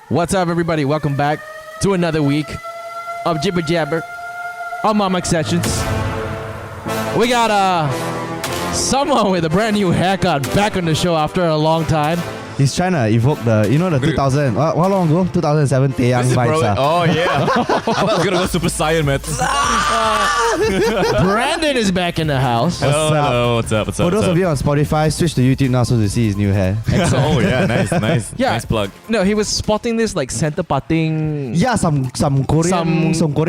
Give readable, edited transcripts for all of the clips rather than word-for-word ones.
What's up, everybody? Welcome back to another week of Jibber Jabber on Mamak Sessions. We got someone with a brand new haircut back on the show after a long time. He's trying to evoke the 2000, how long ago? 2007 Taeyang vibes. Oh, yeah. I thought I was going to go Super Saiyan, man. Brandon is back in the house. Hello, what's up? For those of you on Spotify, switch to YouTube now so to see his new hair. Oh, yeah, nice. Yeah. Nice plug. No, he was spotting this like center parting. Yeah, some Korean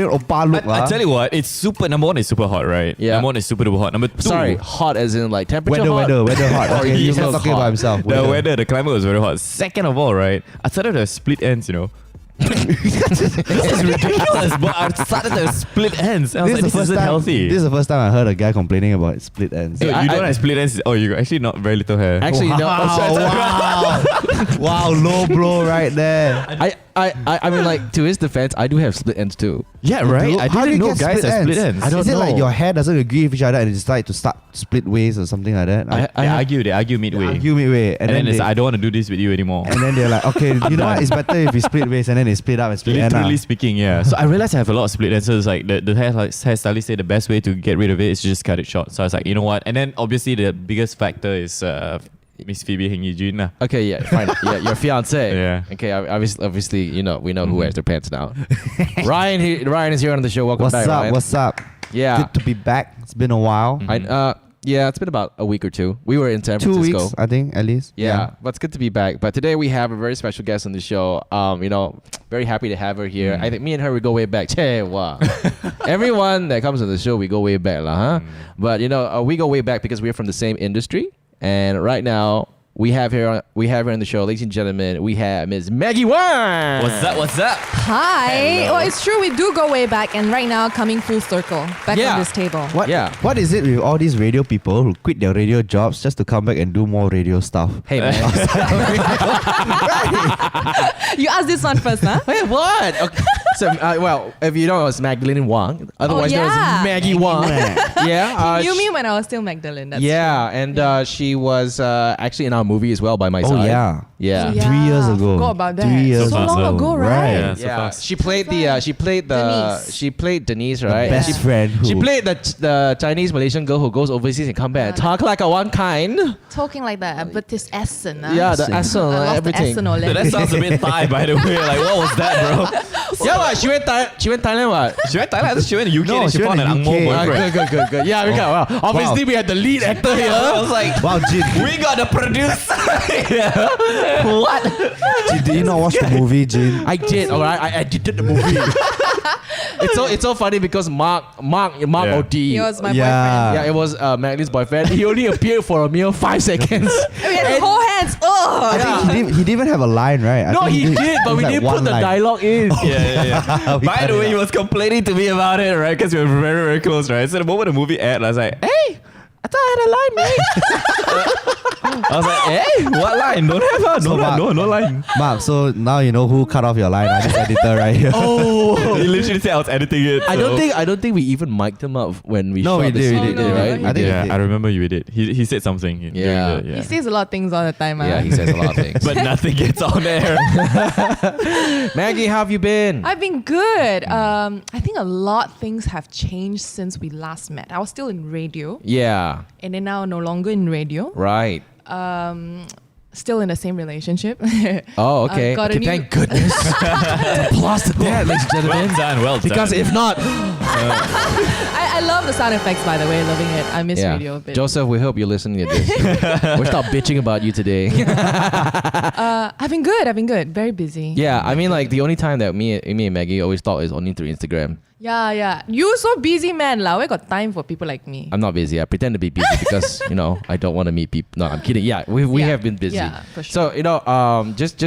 oppa look. I tell you what, it's super. Number one is super hot, right? Yeah. Number one is super duper hot. Number two. Sorry, hot as in like temperature hot? Weather hot. Okay, he's not talking about himself. The climate was very hot. Second of all, right, I started to have split ends, It's ridiculous, but I started to have split ends. I was this isn't healthy. This is the first time I heard a guy complaining about split ends. You don't have split ends. Oh, you actually not very little hair. Actually, wow. Wow, low blow right there. I mean, like, to his defense, I do have split ends too. Yeah, right. I How do didn't you know get guys split have split ends? ends. Is it like your hair doesn't agree with each other and they decide to start split ways or something like that? They argue midway. And then it's like, I don't want to do this with you anymore. And then they're like, okay, you know what? It's better if we split ways, and then they split up and split ends. Literally speaking, yeah. So I realized I have a lot of split ends. So it's like the hairstylist said the best way to get rid of it is to just cut it short. So I was like, you know what? And then obviously the biggest factor is Miss Phoebe Heng-Yi-Jun. Okay, yeah, fine. Yeah, your fiance. Yeah. Okay, obviously, we know who wears their pants now. Ryan is here on the show. Welcome back, Ryan. What's up? Yeah. Good to be back. It's been a while. Yeah, it's been about a week or two. We were in San Francisco. 2 weeks, I think, at least. Yeah, but it's good to be back. But today we have a very special guest on the show. Very happy to have her here. I think me and her, we go way back. Che, wow. Everyone that comes on the show, we go way back, huh? But we go way back because we're from the same industry. And right now, we have her on the show, ladies and gentlemen. We have Ms. Maggie Wang. What's up? Hi. Hello. Well, it's true. We do go way back, and right now coming full circle back on this table. What? Yeah. What is it with all these radio people who quit their radio jobs just to come back and do more radio stuff? Hey, man. You asked this one first, huh? Hey, what? Okay. So, if you know, it's Magdalene Wang. Otherwise known as Maggie Wang. Yeah. You mean when I was still Magdalene? That's yeah, true. And she was actually in our movie as well by my side. Oh, yeah. Yeah. 3 years ago. Forgot about that. 3 years so ago. long ago, right? Yeah. Yeah, So she played Denise, right? best And friend who- She played the Chinese Malaysian girl who goes overseas and come back and talk like a one kind. Talking like that, but this accent. Yeah, the accent, everything. That sounds a bit Thai, by the way. Like, what was that, bro? Yeah, what? She went Thailand, what? She went Thailand. She went to UK. No, and she she went found an to Angmo UK. boyfriend. Good. Yeah, we got. Wow. Obviously, we had the lead actor here. I was like, Wow, Jin. we got the producer. What? Jin, did you not watch the movie, Jin? I did. All right, I edited the movie. It's so funny because Mark Yeah. OD. He was my Yeah. Yeah, it was Maggie's boyfriend. He only appeared for a mere 5 seconds. boyfriend. We had to hold hands. Oh. I think he didn't even have a line, right? I No, think he did, but it was we like didn't one put the line. dialogue in. Yeah. We By cut the it way, he out. was complaining to me about it, right? Because we were very, very close, right? So the moment the movie aired, I was like, hey, I thought I had a line, mate. I was like, hey, what line? Don't have her. So, Mark- No line. Mark, so now you know who cut off your line. This editor right here. Oh, He literally said I was editing it. I so- don't think we even mic'd him up when we No, shot we the did, scene, we did, right? we I think Yeah, we did. I remember you did. He said something. during Yeah. the- He says a lot of things all the time. Yeah, he says a lot of things. But nothing gets on air. Maggie, how have you been? I've been good. I think a lot of things have changed since we last met. I was still in radio, Yeah, and then now no longer in radio. right. Still in the same relationship. Oh, okay. got a Okay, new- thank goodness. Applause to that, ladies and gentlemen. Well done. Because if not, I love the sound effects, by the way. Loving it. I miss radio a bit. Joseph, we hope you're listening to this. We'll stop bitching about you today. I've been good. Very busy. Yeah, I mean, like the only time that me and Maggie always talk is only through Instagram. Yeah. You so busy, man. Where got time for people like me? I'm not busy. I pretend to be busy because I don't want to meet people. No, I'm kidding. Yeah, we Yeah. have been busy. Yeah, for sure. So just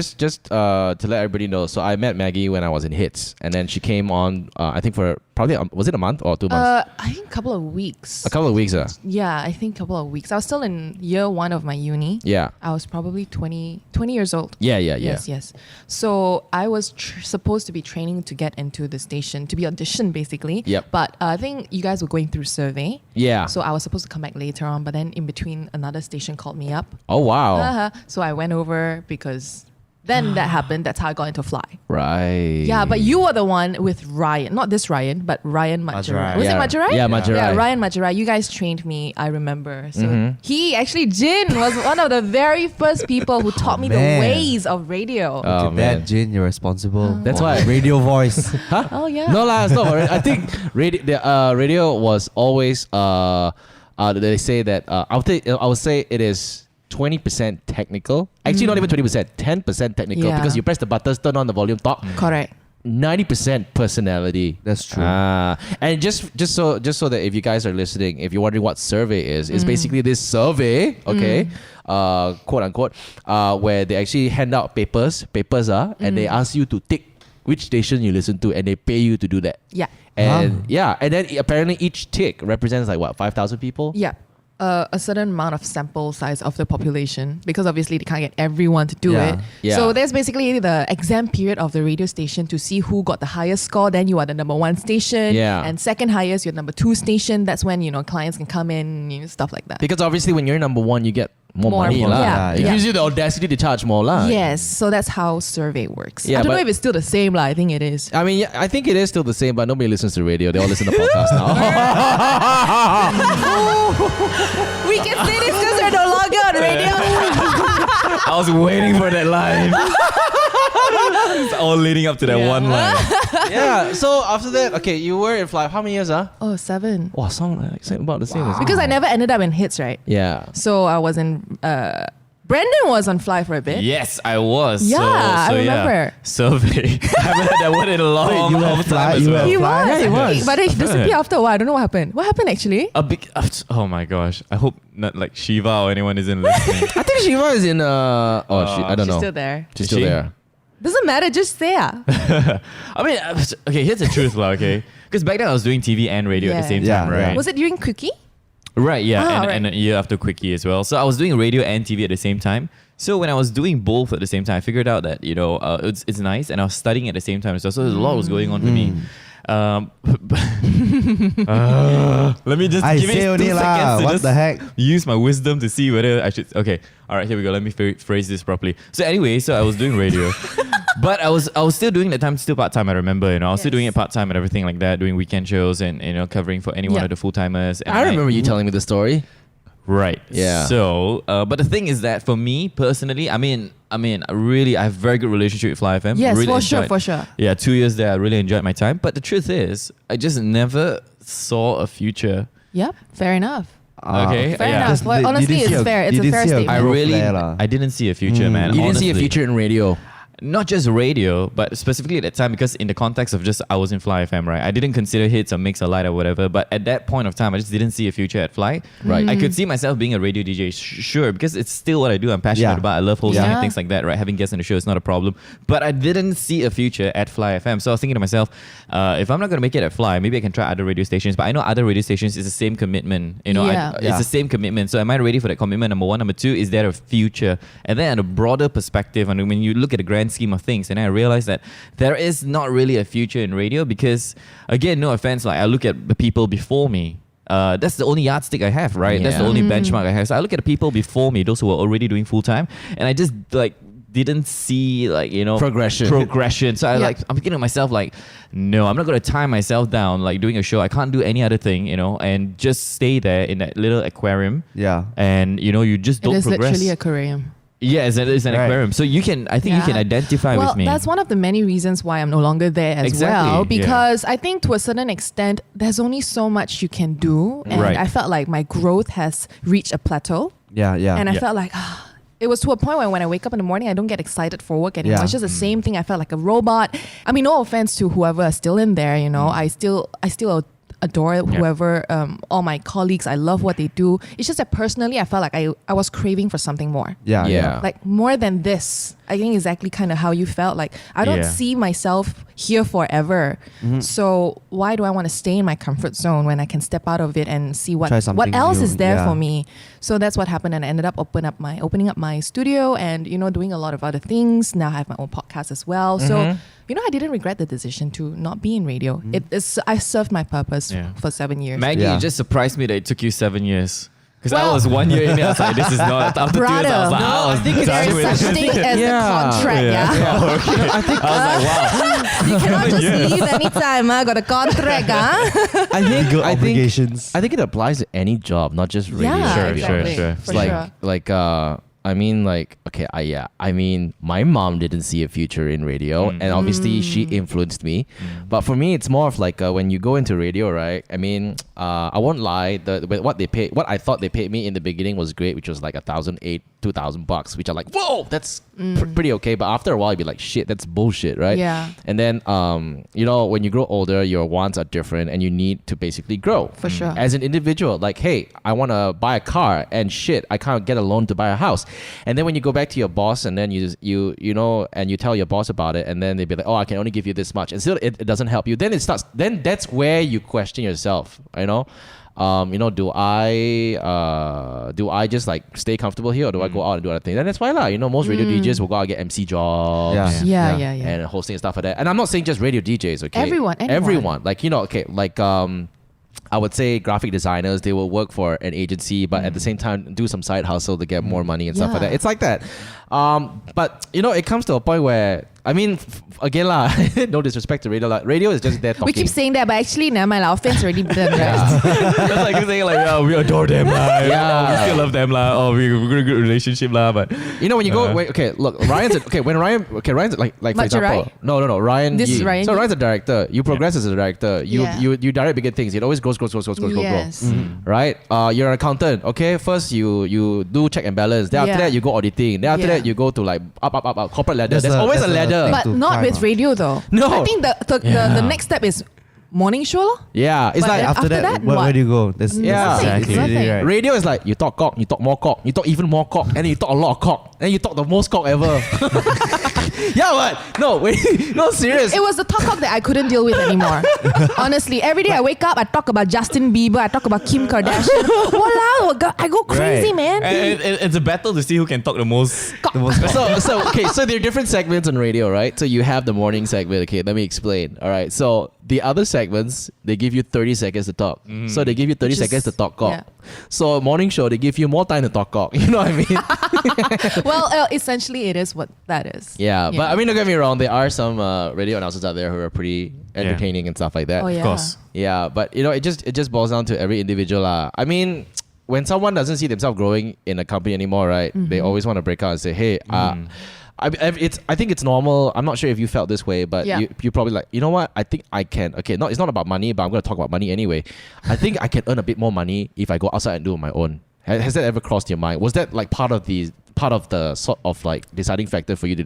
to let everybody know. So I met Maggie when I was in Hits, and then she came on. I think for probably was it a month or 2 months? I think a couple of weeks. A couple of weeks. Yeah, I think a couple of weeks. I was still in year 1 of my uni. Yeah. I was probably 20 years old. Yeah. Yes. So I was supposed to be training to get into the station, to be auditioned basically. Yep. But I think you guys were going through survey. Yeah. So I was supposed to come back later on, but then in between another station called me up. Oh wow. So I went over because Then that happened. That's how I got into Fly. Right. Yeah, but you were the one with Ryan. Not this Ryan, but Ryan Majerai. Was Yeah. it Majerai? Yeah, Majerai. Yeah, Ryan Majerai. You guys trained me, I remember. So he actually, Jin was one of the very first people who taught me the Man. ways of radio. Oh, man. That Jin, you're responsible. That's for why. radio voice. Huh? Oh, yeah. No lah, it's not. I think radio was always they say that I would say it is 20% technical. Actually, not even 20%, 10% technical Yeah. because you press the buttons, turn on the volume, talk. Correct. 90% personality. That's true. And just so that if you guys are listening, if you're wondering what survey is, it's basically this survey, okay, quote unquote, where they actually hand out papers, and they ask you to tick which station you listen to, and they pay you to do that. Yeah. And and then apparently each tick represents like what, 5,000 people? Yeah. A certain amount of sample size of the population, because obviously they can't get everyone to do Yeah. it. Yeah. So there's basically the exam period of the radio station to see who got the highest score. Then you are the number 1 station. Yeah. And second highest, you're number 2 station. That's when, clients can come in, stuff like that. Because obviously when you're number 1, you get more money money. lah. Yeah, It yeah. gives you the audacity to charge more lah. Yes. So that's how survey works. Yeah, I don't know but- if it's still the same lah. I think it is. I mean, yeah, I think it is still the same, but nobody listens to radio. They all listen to podcasts now. We can say this because we're no longer on radio. I was waiting for that line. It's all leading up to that Yeah. one line. Yeah. So after that, okay, you were in Fly. How many years? Oh, 7. Wow, same about the same as Because I never ended up in hits, right? Yeah. So I was in. Brandon was on Fly for a bit. Yes, I was. Yeah, I remember. Yeah. Survey. I haven't heard that word in a long, Wait, you long were time Fly- as you were well. He Fly? was. Yeah, he was. But he disappeared after a while. I don't know what happened. What happened actually? A big. Oh my gosh. I hope not like Shiva or anyone isn't listening. I think Shiva is in. I don't She's know. still there. She's Is still she? there. Doesn't matter. Just say I mean, okay, here's the truth, lah, okay? Because back then I was doing TV and radio at the same Yeah, time, yeah. right? Was it during Quickie? Right, yeah, Ah, and, right. and a year after Quickie as well. So I was doing radio and TV at the same time. So when I was doing both at the same time, I figured out that it's nice, and I was studying at the same time as well. So a lot was going on for me. Let me just I give say it 2 only lah. seconds to What just the heck? use my wisdom to see whether I should. Okay, all right, here we go. Let me phrase this properly. So anyway, I was doing radio, but I was still doing that time still part time. I remember, I was still doing it part time and everything like that, doing weekend shows and covering for any one Yeah. of the full timers. I remember you telling me the story. Right. Yeah. So, but the thing is that for me personally, I mean, really, I have a very good relationship with Fly FM. Yes, Really for sure. Yeah, 2 years there, I really enjoyed my time. But the truth is, I just never saw a future. Yep. Fair enough. Okay. Fair yeah. enough. Well, honestly, didn't see it's fair. It's a fair statement. I really, there lah. I didn't see a future, man. You didn't see a honestly. future in radio. Not just radio, but specifically at that time, because in the context of just I was in Fly FM, right? I didn't consider hits or mix or light or whatever, but at that point of time, I just didn't see a future at Fly. Right. I could see myself being a radio DJ, sure, because it's still what I do. I'm passionate Yeah. about. I love hosting Yeah. and things like that, right? Having guests on the show is not a problem. But I didn't see a future at Fly FM. So I was thinking to myself, if I'm not going to make it at Fly, maybe I can try other radio stations. But I know other radio stations is the same commitment. Yeah. It's the same commitment. So am I ready for that commitment? Number one. Number two, is there a future? And then at a broader perspective, and when you look at the grand scheme of things, and I realized that there is not really a future in radio because, again, no offense, like I look at the people before me. That's the only yardstick I have, right? That's the Yeah. only benchmark I have. So I look at the people before me, those who were already doing full time, and I just didn't see progression. So I'm thinking to myself no, I'm not going to tie myself down doing a show. I can't do any other thing, and just stay there in that little aquarium. Yeah. And you just don't It is progress. literally a aquarium. Yes, it is an Right. aquarium. So you can identify well, with me. that's one of the many reasons why I'm no longer there as Exactly, well. yeah. Because I think to a certain extent, there's only so much you can do. And Right. I felt like my growth has reached a plateau. Yeah. And I Yeah. felt like, it was to a point where when I wake up in the morning, I don't get excited for work anymore. Yeah. It's just the same thing. I felt like a robot. I mean, no offense to whoever is still in there, I still adore whoever, all my colleagues. I love what they do. It's just that personally, I felt like I was craving for something more. Yeah. Like more than this. I think exactly kind of how you felt. Like I don't Yeah. see myself here forever. So why do I want to stay in my comfort zone when I can step out of it and see Try what something else new. is there Yeah. for me? So that's what happened, and I ended up opening up my studio and doing a lot of other things. Now I have my own podcast as well. So I didn't regret the decision to not be in radio. I served my purpose Yeah. for 7 years. Maggie, Yeah. it just surprised me that it took you 7 years. Because I was 1 year in it, I was like, this is not. After 2 years, I was like, Brother. I was I think it's done There's with such it. thing as Yeah. a contract, yeah. I think I was like, wow. You cannot just leave anytime. Got a contract, I think Legal obligations. I think it applies to any job, not just radio. Yeah, Sure, exactly. sure. It's For like sure. I mean, like, okay, I mean, my mom didn't see a future in radio, and obviously she influenced me. But for me, it's more of like when you go into radio, right? I mean, I won't lie. What I thought they paid me in the beginning was great, which was like $2,000, which are like, whoa, that's pretty okay. But after a while, you'd be like, shit, that's bullshit, right? Yeah. And then, you know, when you grow older, your wants are different, and you need to basically grow. For sure. As an individual, like, hey, I want to buy a car, and shit, I can't get a loan to buy a house. And then when you go back to your boss, and then you know, and you tell your boss about it, and then they'd be like, oh, I can only give you this much, and still it doesn't help you. Then that's where you question yourself, you know. Do I just like stay comfortable here, or do I go out and do other things? And that's why lah. You know, most radio DJs will go out and get MC jobs. Yeah. Yeah. And hosting and stuff like that. And I'm not saying just radio DJs, okay? Anyone. Everyone. Like, you know, okay, like I would say graphic designers, they will work for an agency, but at the same time do some side hustle to get more money and stuff like Yeah. that. It's like that. But you know, it comes to a point where, I mean, again lah, no disrespect to radio. Like, radio is just there talking. We keep saying that, but actually, never mind. Our fans already done right. That's like you saying, like, we adore them, lah. Yeah. We still love them, lah. Oh, we're a good relationship, lah. But You know, when you go, wait, okay, look, Ryan's Ryan's like for Much example, right? no, Ryan. This is Yee. Ryan So Yee. Ryan's a director. You progress as a director. Yeah. You direct bigger things. It always grows. Yes. Right? You're an accountant. Okay, first you do check and balance. Then after Yeah. that you go auditing. Then after Yeah. that you go to like up corporate ladder. That's There's the- always a that's the ladder. thing. But to not climb with up. radio though. No. I think the next step is morning show. Lor. Yeah, it's But like then After that, where do you go? That's Yeah. exactly. Nothing. Right. radio is like you talk cock, you talk more cock, you talk even more cock, and then you talk a lot of cock, and you talk the most cock ever. Yeah, what? No, wait, no, serious. It was the talk that I couldn't deal with anymore. Honestly, every day I wake up, I talk about Justin Bieber, I talk about Kim Kardashian. Walao, I go crazy, Right. man. and it's a battle to see who can talk the most. So there are different segments on radio, right? So you have the morning segment. Okay, let me explain. All right, so the other segments, they give you 30 seconds to talk. So they give you 30 Which is- seconds to talk cock. yeah. So morning show, they give you more time to talk cock. You know what I mean? Well, essentially, it is what that is. Yeah, but I mean, don't get me wrong. There are some radio announcers out there who are pretty entertaining and stuff like that. Oh yeah. Of course. Yeah, but you know, it just boils down to every individual. I mean, when someone doesn't see themselves growing in a company anymore, right? They always want to break out and say, "Hey, I think it's normal. I'm not sure if you felt this way, but Yeah. you probably like, you know what? I think I can. Okay, it's not about money, but I'm going to talk about money anyway. I think I can earn a bit more money if I go outside and do it on my own. Has that ever crossed your mind? Was that like part of the sort of like deciding factor for you to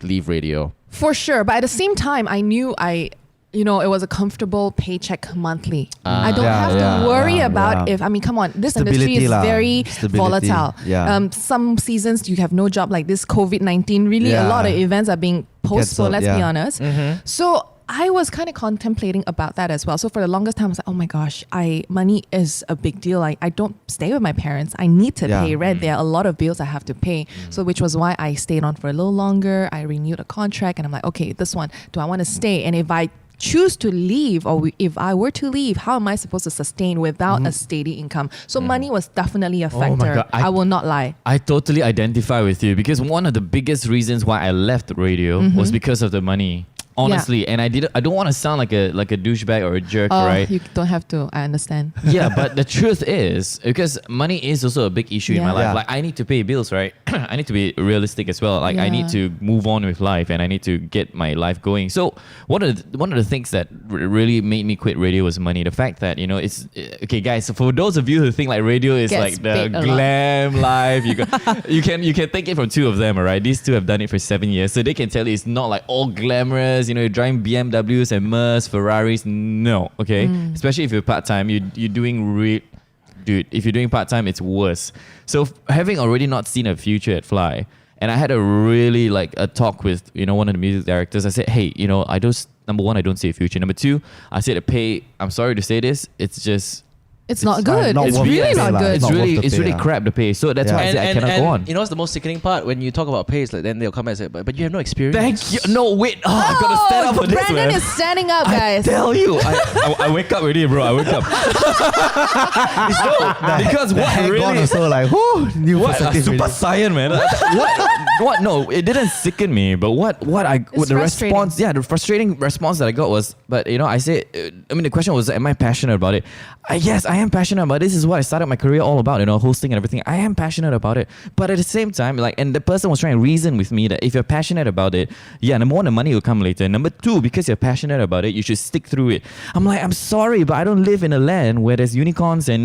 leave radio? For sure, but at the same time, I knew it was a comfortable paycheck monthly. I don't Yeah, have to yeah, worry yeah, about yeah. if, come on, this Stability industry is lah. very Stability, volatile. yeah. Some seasons you have no job, like this COVID-19, really a Yeah. lot of events are being postponed, Cancelled, let's be yeah. honest. So I was kind of contemplating about that as well. So for the longest time, I was like, oh my gosh, money is a big deal. I don't stay with my parents. I need to Yeah. pay rent. There are a lot of bills I have to pay. So which was why I stayed on for a little longer. I renewed a contract and I'm like, okay, this one, do I want to stay? And if I choose to leave or if I were to leave, how am I supposed to sustain without a steady income? So money was definitely a Oh my factor. God, I will not lie. I totally identify with you because one of the biggest reasons why I left radio was because of the money. Honestly, and I don't want to sound like a douchebag or a jerk, right? You don't have to. I understand. Yeah, but the truth is, because money is also a big issue in my Yeah. life. Yeah. Like, I need to pay bills, right? I need to be realistic as well. Like, I need Yeah. to move on with life, and I need to get my life going. So, one of the things that really made me quit radio was money. The fact that it's okay, guys. So for those of you who think like radio is Gets like the paid a lot. glam life, you can take it from two of them, all right? These two have done it for 7 years, so they can tell you it's not like all glamorous. You're driving BMWs and Mercs, Ferraris. No, okay. Especially if you're part time, you're doing dude. If you're doing part time, it's worse. So having already not seen a future at Fly, and I had a really a talk with one of the music directors. I said, hey, number one, I don't see a future. Number two, I said the pay. I'm sorry to say this, it's just It's not good. not It's worth really the pay not lah. good. It's not worth really the it's pay, really yeah. crap to pay. So that's why I said I cannot go on. You know what's the most sickening part? When you talk about pays, like, then they'll come and say, but you have no experience. Thank you. No, wait. Oh, I gotta stand up for this, Brandon man. is standing up, I guys. tell you, I wake up already, bro. I wake up. Because The what hair gone really? also like, whoo, new What perspective super already. saiyan, man? What? No, it didn't sicken me. But what the frustrating. response? Yeah, the frustrating response that I got was, but I said, the question was, am I passionate about it? Yes, I am passionate about it. This is what I started my career all about, hosting and everything. I am passionate about it. But at the same time, and the person was trying to reason with me that if you're passionate about it, yeah, number one, the money will come later. Number two, because you're passionate about it, you should stick through it. I'm like, I'm sorry, but I don't live in a land where there's unicorns and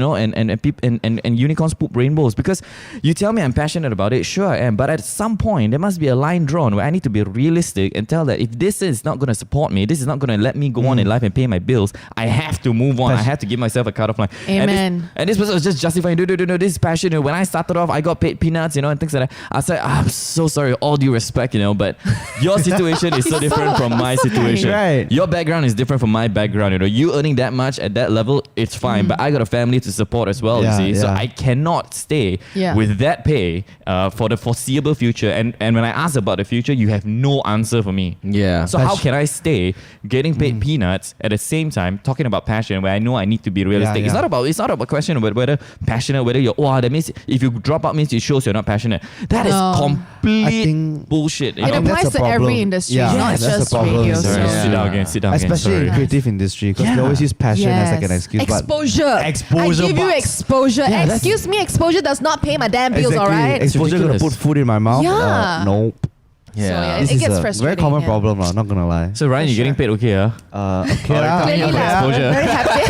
unicorns poop rainbows. Because you tell me I'm passionate about it, sure I am. But at some point, there must be a line drawn where I need to be realistic and tell that if this is not going to support me, this is not going to let me go on in life and pay my bills, I have to move on. I have to give myself a cut-off line. Amen. And this person was just justifying, no, this is passion. When I started off, I got paid peanuts, and things like that. I said, I'm so sorry, all due respect, but your situation is so different from my situation. Right. Your background is different from my background. You earning that much at that level, it's fine. But I got a family to support as well, Yeah, you see. So yeah. I cannot stay Yeah. with that pay for the foreseeable future. And when I ask about the future, you have no answer for me. Yeah. So how can I stay getting paid peanuts at the same time talking about passion where I know I need to be realistic? Yeah, It's yeah. not about a question about whether passionate, whether you're that means if you drop out means it shows you're not passionate. That is No. complete I think- bullshit. It think applies that's a to every problem. industry, Yeah, not that's a just problem. radio. Sorry. Sorry, So. sit down again. Especially in Sorry. creative industry, because Yeah. they always use passion as like an Yes. excuse. But Exposure. Exposure I give you bucks. exposure. Yeah, that's- Excuse me, exposure does not pay my damn bills, exactly. alright? Exposure gonna ridiculous. put food in my mouth. Yeah. Nope. Yeah. So, yeah, This it is gets a frustrating. very common yeah. problem, not gonna lie. So Ryan, For you're getting sure. paid okay, huh? Okay lah. Really Okay, lah. exposure. Very happy.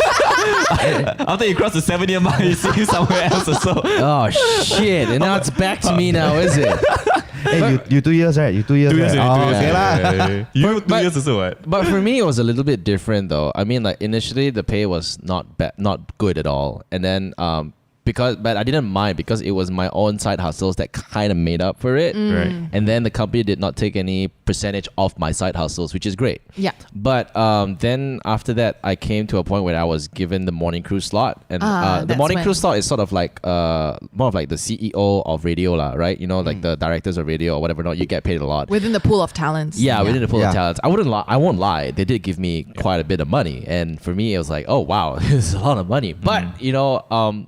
After you cross the 7-year mark, you see you somewhere else or so. Oh shit! And now it's back to me now, is it? Hey, you 2 years, right? You 2 years, right? Oh, okay lah. You But- 2 years or so, what? But for me, it was a little bit different though. I mean, like initially the pay was not bad, not good at all, and then but I didn't mind because it was my own side hustles that kind of made up for it. Right. And then the company did not take any percentage of my side hustles, which is great. Yeah. But then after that, I came to a point where I was given the morning crew slot, and the that's morning crew when- slot is sort of like more of like the CEO of radio, lah, right? Like the directors of radio or whatever. Not you get paid a lot. Within the pool of talents. Yeah, within the pool Yeah. of talents. I won't lie. They did give me quite a bit of money, and for me, it was like, oh wow, this is a lot of money. But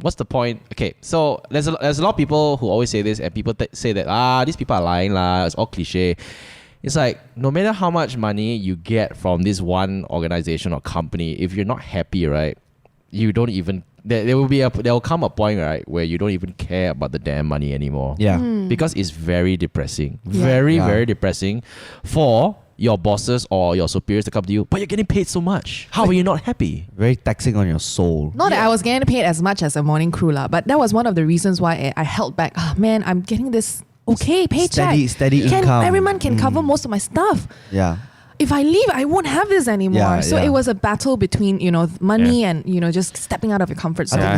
what's the point? Okay, so there's a lot of people who always say this, and people say that these people are lying lah. It's all cliche. It's like no matter how much money you get from this one organization or company, if you're not happy, right, you don't even. There will come a point, right, where you don't even care about the damn money anymore. Yeah. Because it's very depressing. Yeah. Very, Yeah. very depressing for your bosses or your superiors to come to you, but you're getting paid so much. How are you not happy? Very taxing on your soul. Not that I was getting paid as much as a morning crew lah, but that was one of the reasons why I held back. Oh man, I'm getting this okay paycheck. Steady income. Every month can cover most of my stuff. Yeah. If I leave, I won't have this anymore. Yeah, so yeah. it was a battle between money and just stepping out of your comfort I zone. think I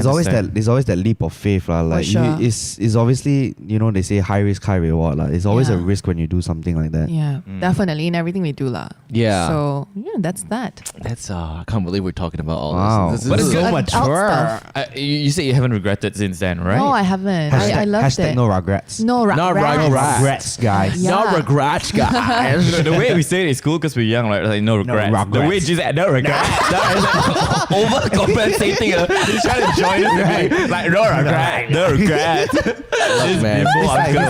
there's always that leap of faith lah. Like sure. it's obviously they say high risk high reward lah. It's always a Yeah. risk when you do something like that. Yeah, Mm. definitely in everything we do lah. Yeah. So that's that. That's I can't believe we're talking about all Wow. this. But it's is so Adult stuff. You say you haven't regretted since then, right? No, I haven't. I loved hashtag it. no regrets. No No regrets. Regrets, guys. Yeah. no regrets, guys. The way we say it is cool because we're young, right? Like, no regrets. regrets. The way you said no regrets. That is like overcompensating. He's trying to join us. Like no regrets. No regrets. This man. before It's I'm like, gonna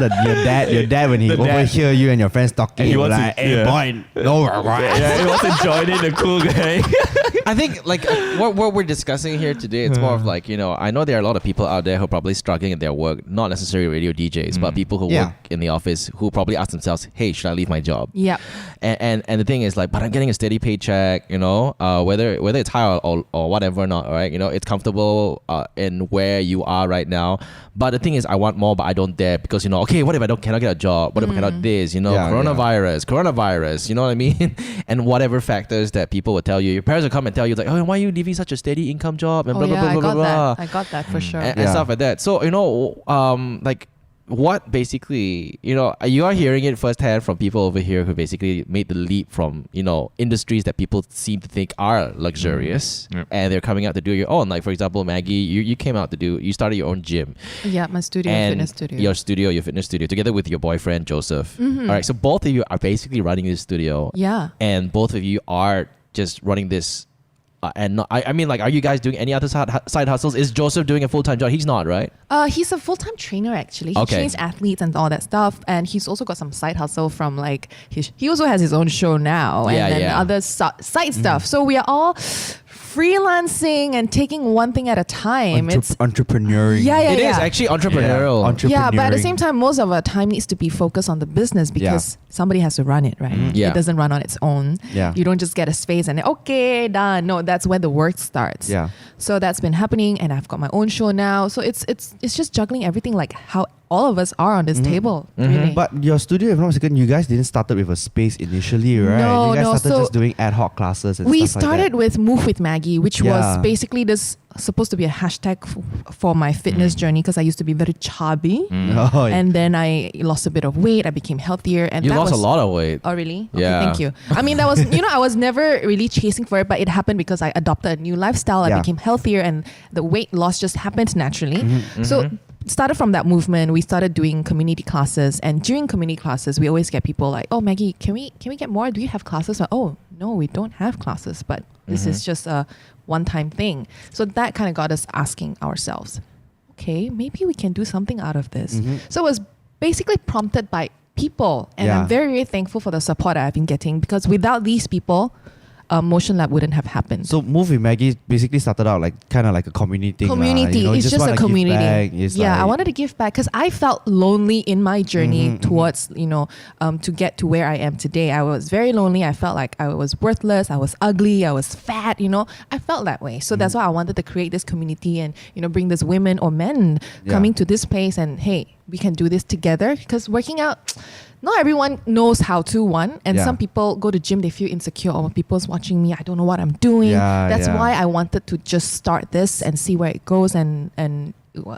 it's like your dad when he The dad. overhear you and your friends talking, And he he wants like, to- hey yeah. boy, no regrets. Yeah, he wants to join in the cool gang. I think like what we're discussing here today, it's more of like, I know there are a lot of people out there who are probably struggling in their work, not necessarily radio DJs, but people who Yeah. work in the office who probably ask themselves, hey, should I leave my job? Yep. And the thing is like, but I'm getting a steady paycheck, whether it's high or whatever or not, all right? It's comfortable in where you are right now. But the thing is, I want more, but I don't dare because, okay, what if I cannot get a job? What if I cannot this? Coronavirus, you know what I mean? And whatever factors that people will tell you. Your parents will come and tell you like, oh, why are you leaving such a steady income job? And Oh blah, yeah, blah, blah, I blah, got blah, blah. that. I got that for sure. And stuff like that. So, like what basically, you are hearing it firsthand from people over here who basically made the leap from, industries that people seem to think are luxurious, Yep. and they're coming out to do your own. Like, for example, Maggie, you came out you started your own gym. Yeah, my studio, And fitness studio. your fitness studio, together with your boyfriend, Joseph. Mhm. All right, so both of you are basically running this studio. Yeah. And both of you are just running this. And not, I mean, like, are you guys doing any other side hustles? Is Joseph doing a full-time job? He's not, right? He's a full-time trainer actually. He Okay. trains athletes and all that stuff, and he's also got some side hustle from like he also has his own show now, and Yeah, then yeah. other side stuff. So we are all freelancing and taking one thing at a time. It's entrepreneuring. yeah. It is actually entrepreneurial. yeah, but at the Entrepreneuring. same time, most of our time needs to be focused on the business because somebody has to run it, right? Yeah. It doesn't run on its own. Yeah. You don't just get a space and then, okay, done. No, that's where the work starts. Yeah. So that's been happening, and I've got my own show now. So it's just juggling everything like how all of us are on this table, really. But your studio, if I'm not mistaken, you guys didn't start with a space initially, right? No, you guys no, started so just doing ad hoc classes and We stuff like started that. with Move with Maggie, which was Yeah. basically this supposed to be a hashtag for my fitness journey because I used to be very chubby. Oh, yeah. And then I lost a bit of weight. I became healthier. And You that lost was, a lot of weight. Oh, really? Okay, Yeah. thank you. I mean, that was, I was never really chasing for it, but it happened because I adopted a new lifestyle. I Yeah. became healthier, and the weight loss just happened naturally. So, started from that movement. We started doing community classes, and during community classes, we always get people like, "Oh, Maggie, can we get more? Do you have classes?" Or, "Oh, no, we don't have classes, but this is just a one-time thing." So that kind of got us asking ourselves, okay, maybe we can do something out of this. So it was basically prompted by people, and Yeah. I'm very, very thankful for the support I've been getting, because without these people, Motion Lab wouldn't have happened. So Move with Maggie basically started out like kind of like a community thing. Community. You It's just wanna a give community. back. It's Yeah, I like- wanted to give back because I felt lonely in my journey towards, to get to where I am today. I was very lonely. I felt like I was worthless. I was ugly. I was fat. I felt that way. So that's why I wanted to create this community and, bring this women or men Yeah. coming to this place and, hey, we can do this together, because working out, not everyone knows how to, and Yeah. some people go to gym, they feel insecure, or people's watching me, I don't know what I'm doing. Yeah, That's yeah. why I wanted to just start this and see where it goes, and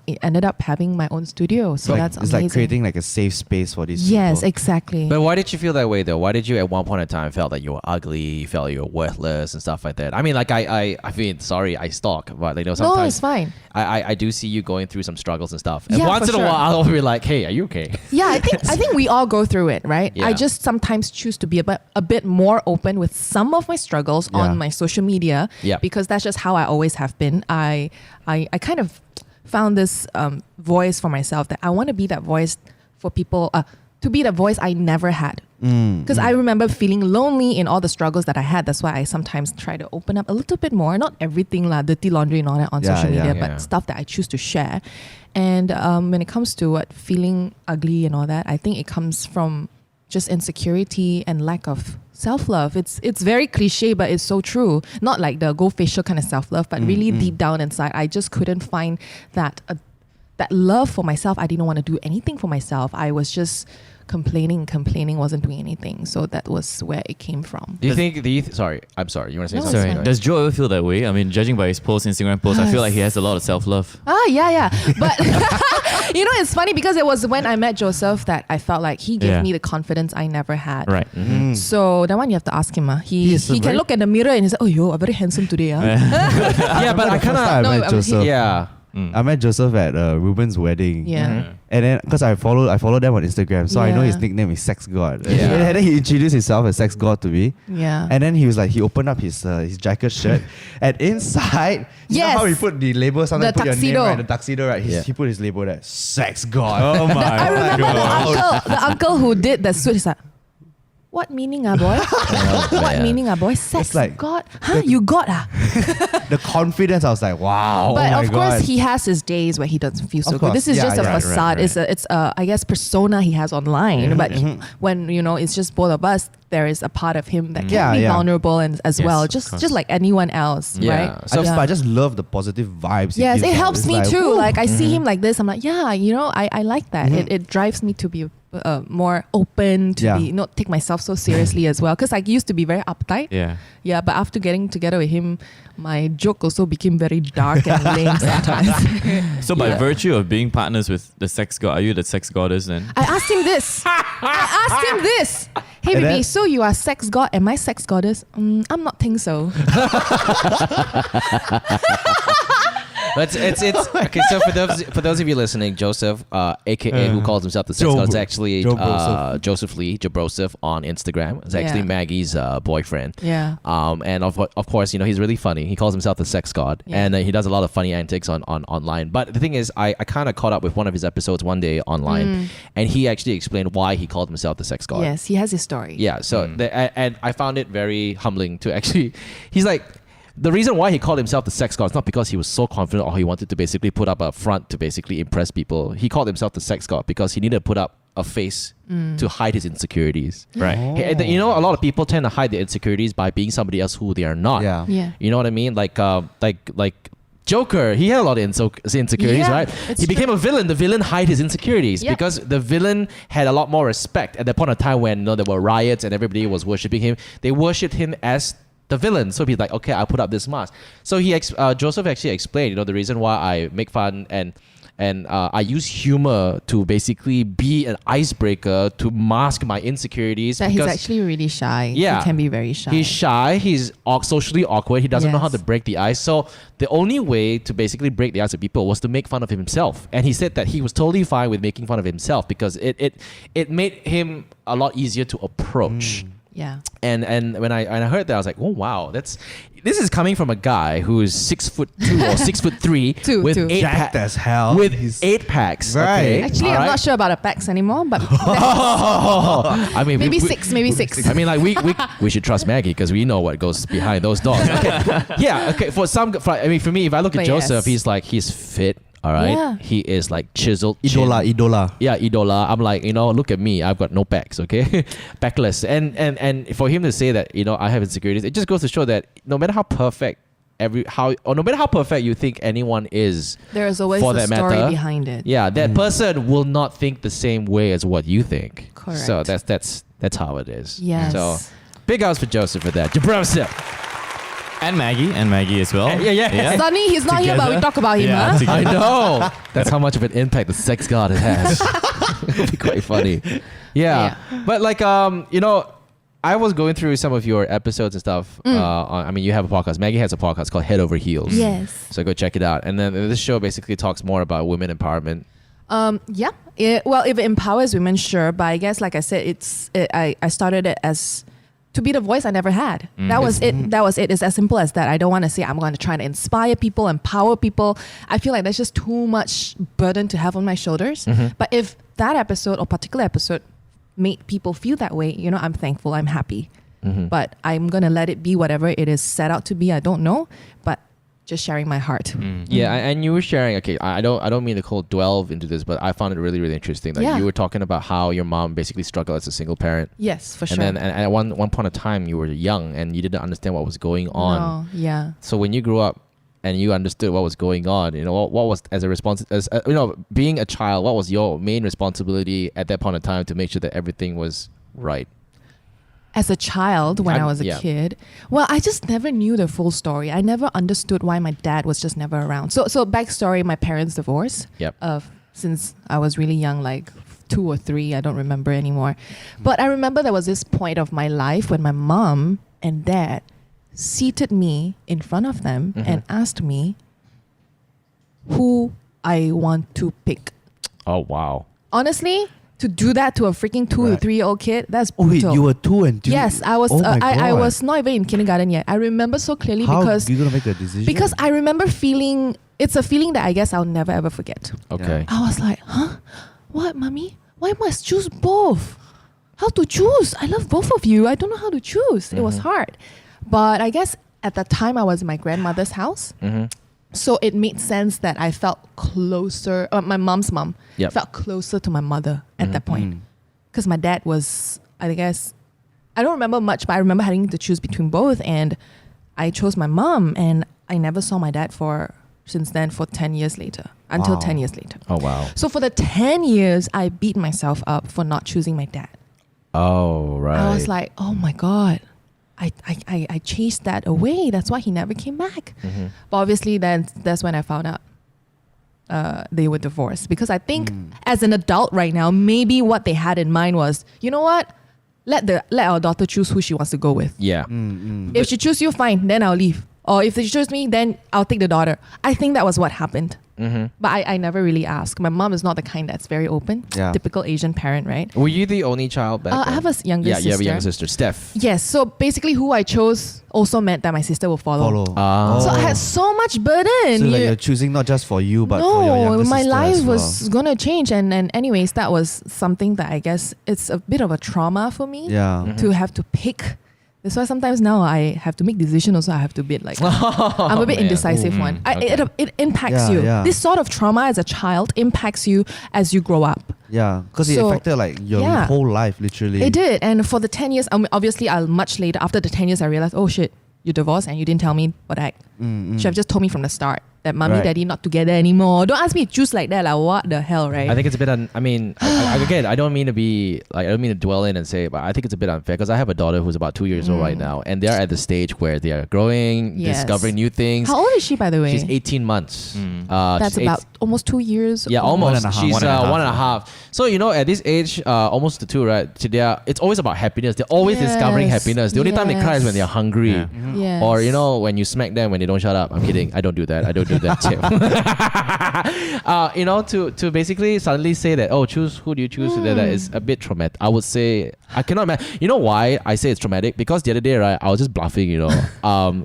it ended up having my own studio. So that's it's amazing. like creating like a safe space for these Yes, people. exactly. But why did you feel that way though? Why did you at one point in time felt that you were ugly, you felt you were worthless and stuff like that? I mean, like I mean, sorry, I stalk, but no, sometimes it's fine. I do see you going through some struggles and stuff. And Yeah, once for in a sure. while, I'll be like, hey, are you okay? Yeah, I think we all go through it, right? Yeah. I just sometimes choose to be a bit more open with some of my struggles Yeah. on my social media, Yeah. because that's just how I always have been. I kind of found this voice for myself that I want to be that voice for people, to be the voice I never had. Because I remember feeling lonely in all the struggles that I had. That's why I sometimes try to open up a little bit more. Not everything, dirty laundry and all that on Yeah, social yeah. media, Yeah. but stuff that I choose to share. And when it comes to feeling ugly and all that, I think it comes from just insecurity and lack of self-love. It's very cliche, but it's so true. Not like the go facial kind of self-love, but really deep down inside, I just couldn't find that love for myself. I didn't want to do anything for myself. I was just complaining, wasn't doing anything. So that was where it came from. Do you think? Sorry, I'm sorry. You want to say No, something? it's Sorry, fine. does Joe ever feel that way? I mean, judging by his Instagram posts, I feel like he has a lot of self-love. Yeah. But it's funny because it was when I met Joseph that I felt like he gave Yeah. me the confidence I never had. Right. So that one you have to ask him. He is a can very- look in the mirror and he's like, "Oh, you're very handsome today." Yeah, but I First time kind I No, met Joseph. yeah. I met Joseph at Ruben's wedding. Yeah. And then, because I follow them on Instagram, so I know his Yeah. nickname is Sex God. Yeah. And then he introduced himself as Sex God to me. Yeah. And then he was like, he opened up his jacket shirt, and inside, you know Yes. how he put the label, sometimes The put your tuxedo. name, right? The tuxedo, right? Yeah. He put his label there, Sex God. Oh my I remember the uncle who did the suit. He's like, "What meaning, boy? What yeah. meaning, boy? Sex It's like- God? Huh? You got The confidence, I was like, wow. But oh my of course, God. he has his days where he doesn't feel so Of good. course. This is Yeah, just a yeah, right, facade. right. It's a I guess persona he has online. But when it's just both of us, there is a part of him that can Yeah, be yeah. vulnerable and as Yes, well, of just course. like anyone else, Yeah. right? So- I just love the positive vibes. he Yes, gives it out. helps It's me like, too. woo. Like I see him like this, I'm like, yeah, I like that. It drives me to be more open to Yeah. be not take myself so seriously as well. Because I used to be very uptight. Yeah. Yeah, but after getting together with him, my joke also became very dark and lame sometimes. So by Yeah. virtue of being partners with the sex god, are you the sex goddess then? I asked him this. Hey, And baby, then- so you are sex god and my sex goddess? I'm not think so. But it's okay. So for those of you listening, Joseph, aka who calls himself the sex Joe god, is Bro- actually Joe Broseph. Joseph Lee, Jabroseph on Instagram. It's actually Yeah. Maggie's boyfriend. Yeah. And of course, he's really funny. He calls himself the sex god, Yeah. and he does a lot of funny antics on online. But the thing is, I kind of caught up with one of his episodes one day online, and he actually explained why he called himself the sex god. Yes, he has his story. Yeah, so and I found it very humbling to actually. He's like, the reason why he called himself the sex god is not because he was so confident or he wanted to basically put up a front to basically impress people. He called himself the sex god because he needed to put up a face to hide his insecurities. Right. And a lot of people tend to hide their insecurities by being somebody else who they are not. Yeah. Yeah. You know what I mean? Like Joker, he had a lot of insecurities, Yeah, right? it's He became a villain. The villain hid his insecurities Yeah. because the villain had a lot more respect at that point of time when there were riots and everybody was worshipping him. They worshipped him as the villain. So he's like, okay, I'll put up this mask. So Joseph actually explained, the reason why I make fun and I use humor to basically be an icebreaker to mask my insecurities. That he's because actually really shy. Yeah. He can be very shy. He's shy. He's socially awkward. He doesn't know how Yes. to break the ice. So the only way to basically break the ice with people was to make fun of himself. And he said that he was totally fine with making fun of himself because it made him a lot easier to approach. Yeah. And when I heard that, I was like, oh wow, this is coming from a guy who is 6'2" or 6'3" Two. with eight Jacked as hell. with He's- 8 packs. Right. Okay? Actually, All I'm right? not sure about the packs anymore, but I mean, maybe six. I mean, like we should trust Maggie because we know what goes behind those doors. Okay. Yeah. Okay. For me, if I look at But Joseph, yes. he's fit. All right. Yeah. He is like chiseled. chin. Idola. Yeah, idola. I'm like, look at me. I've got no packs, okay? Backless. And for him to say that, I have insecurities, it just goes to show that no matter how perfect no matter how perfect you think anyone is, there is always for a that story matter, behind it. yeah, that person will not think the same way as what you think. Correct. So that's how it is. Yes. So big ups for Joseph for that. Joseph. And Maggie as well. Yeah. Sunny, he's not here, but we Together. talk about him, Yeah, huh? together. I know. That's how much of an impact the sex god has. It'll be quite funny. Yeah. But I was going through some of your episodes and stuff. You have a podcast. Maggie has a podcast called Head Over Heels. Yes. So go check it out. And then this show basically talks more about women empowerment. Yeah. If it empowers women, sure. But I guess, like I said, I started it as to be the voice I never had. That was it. It's as simple as that. I don't want to say I'm going to try to inspire people, empower people. I feel like that's just too much burden to have on my shoulders. But if that episode or particular episode made people feel that way, I'm thankful. I'm happy. But I'm going to let it be whatever it is set out to be. I don't know. But just sharing my heart. Yeah, and you were sharing. Okay, I don't mean to delve into this, but I found it really, really interesting that you were talking about how your mom basically struggled as a single parent. Yes, for sure. And then at one point of time, you were young and you didn't understand what was going on. No, yeah. So when you grew up and you understood what was going on, what was as a response, being a child, what was your main responsibility at that point of time to make sure that everything was right? As a child, when I was a kid, well, I just never knew the full story. I never understood why my dad was just never around. So backstory, my parents divorced. Yep. Since I was really young, like 2 or 3, I don't remember anymore. But I remember there was this point of my life when my mom and dad seated me in front of them and asked me who I want to pick. Oh, wow. Honestly, to do that to a freaking 2 or 3-year-old kid, that's Oh wait, brutal. you were 2 and 2. Yes, I was. Oh my I God. was not even in kindergarten yet. I remember so clearly How because you gonna make a decision? because I remember feeling. It's a feeling that I guess I'll never ever forget. Okay. I was like, huh? What, mommy? Why must choose both? How to choose? I love both of you. I don't know how to choose. It was hard, but I guess at that time I was in my grandmother's house. So it made sense that I felt closer. My mom's mom felt closer to my mother at that point. Because my dad was, I guess, I don't remember much, but I remember having to choose between both. And I chose my mom, and I never saw my dad since then for 10 years later. until Wow. 10 years later. Oh wow. So for the 10 years, I beat myself up for not choosing my dad. Oh right. I was like, oh my God, I chased that away. That's why he never came back. Mm-hmm. But obviously then that's when I found out they were divorced. Because I think as an adult right now, maybe what they had in mind was, you know what? Let our daughter choose who she wants to go with. yeah. If she choose you, fine, then I'll leave. Or if they choose me, then I'll take the daughter. I think that was what happened. But I never really asked. My mom is not the kind that's very open. Yeah. Typical Asian parent, right? Were you the only child back then? I have a younger yeah, sister. you have a younger sister, Steph. Yes. So basically, who I chose also meant that my sister will follow. Ah. So I had so much burden. So like You- you're choosing not just for you, but for your younger no, my sister life as well. was gonna change, and anyways, that was something that I guess it's a bit of a trauma for me. Yeah. To have to pick. That's why sometimes now I have to make decisions. Also, I have to be like I'm a bit man. indecisive one. It impacts you. Yeah. This sort of trauma as a child impacts you as you grow up. Yeah, because it So, affected like your yeah. whole life, literally. It did, and for the 10 years, obviously, much later after the 10 years, I realized, oh shit, you divorced and you didn't tell me what I. Should have just told me from the start that mommy, Right. daddy not together anymore. Don't ask me to choose like that. Like what the hell, right? I think it's a bit. Again, I don't mean to be like, I don't mean to dwell in and say, but I think it's a bit unfair because I have a daughter who's about 2 years old right now, and they're at the stage where they are growing, Yes. discovering new things. How old is she, by the way? She's 18 months. That's she's about almost 2 years. Yeah, old. almost. 1.5. She's 1.5. 1.5. So at this age, almost to 2, right? It's always about happiness. They're always discovering Yes. happiness. The only time they cry is when they're hungry. Yeah. Yes. Or when you smack them when they don't shut up. I'm kidding. I don't do that. I don't do that. Tim. To basically suddenly say that, choose who do you choose? That is a bit traumatic. I would say I cannot imagine. You know why I say it's traumatic? Because the other day, right, I was just bluffing.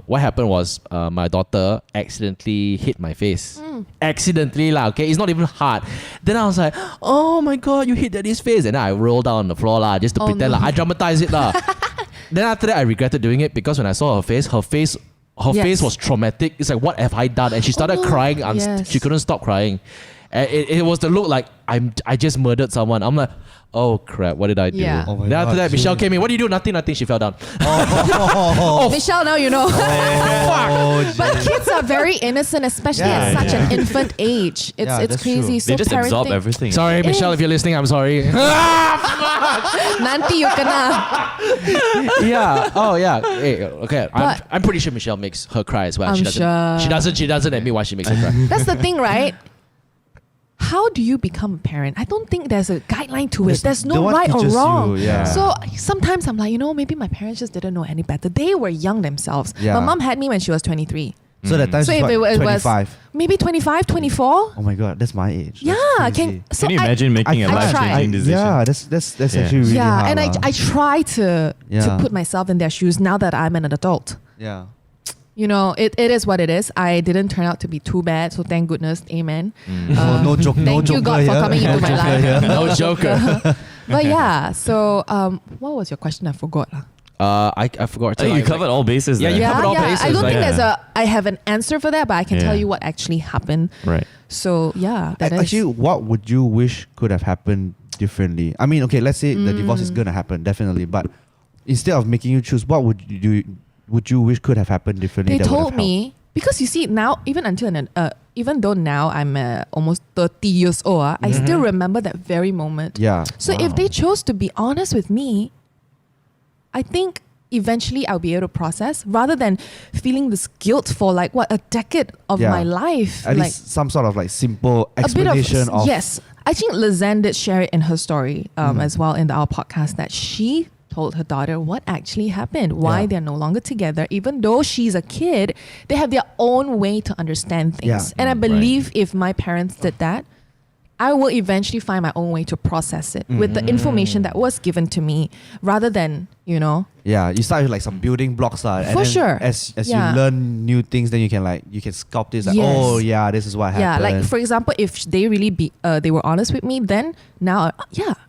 What happened was my daughter accidentally hit my face. Accidentally lah. Okay, it's not even hard. Then I was like, oh my god, you hit daddy's face, and then I rolled down on the floor lah, just to Oh, pretend no. I dramatized it lah. Then after that, I regretted doing it because when I saw her face Yes. was traumatic. It's like, what have I done? And she started Oh, no. crying. Yes. She couldn't stop crying. And it was the look like I just murdered someone. I'm like, oh crap, what did I do? Yeah. Oh my then after God, that, Michelle shit. came in. What do you do? Nothing. She fell down. Michelle, now you know. Oh, But kids are very innocent, especially Yeah, at such yeah. an infant age. It's Yeah, it's that's crazy. true. So They just absorb parenting- everything. Sorry, It Michelle, is. if you're listening, I'm sorry. Nanti you kena. Yeah. Oh yeah. Hey, okay. But- I'm pretty sure Michelle makes her cry as well. I'm she doesn't. sure. She doesn't admit why she makes her cry. That's the thing, right? How do you become a parent? I don't think there's a guideline to it. There's no no one right or teaches wrong. you, yeah. So sometimes I'm like, maybe my parents just didn't know any better. They were young themselves. Yeah. My mom had me when she was 23. So that time So she's if what, it was 25. maybe 25, 24. Oh my god, that's my age. Yeah, That's crazy. so Can you I- imagine making a I life-changing tried. decision? Yeah, that's Yeah. actually really yeah, hard. and lah. I try to Yeah. put myself in their shoes now that I'm an adult. Yeah. It is what it is. I didn't turn out to be too bad, so thank goodness. Amen. No joke. No Thank you joker God for here. coming into my joker life. here. No joker. But yeah, so what was your question? I forgot. I forgot. I think you covered all bases Yeah, there. you Yeah, covered all yeah. bases, I don't like- think Yeah. I have an answer for that, but I can tell Yeah. you what actually happened. Right. So yeah, that is. Actually, what would you wish could have happened differently? I mean, okay, let's say the divorce is gonna happen, definitely. But instead of making you choose, what would you wish could have happened differently? They that would told have me because you see now, even though now I'm almost 30 years old, I still remember that very moment. helped? Yeah. So if they chose to be honest with me, I think eventually I'll be able to process rather than feeling this guilt for like what a decade of Yeah. my life. At like least some sort of like simple a bit explanation of yes. I think Lizanne did share it in her story as well in our podcast that she told her daughter what actually happened, why Yeah. they're no longer together. Even though she's a kid, they have their own way to understand things. Yeah. And I believe if my parents did that, I will eventually find my own way to process it with the information that was given to me rather than, Yeah, you start with like some building blocks and For then sure. As Yeah. you learn new things, then you can sculpt this. Like, Yes. oh yeah, this is what happened. yeah, like for example, if they really they were honest with me, then now,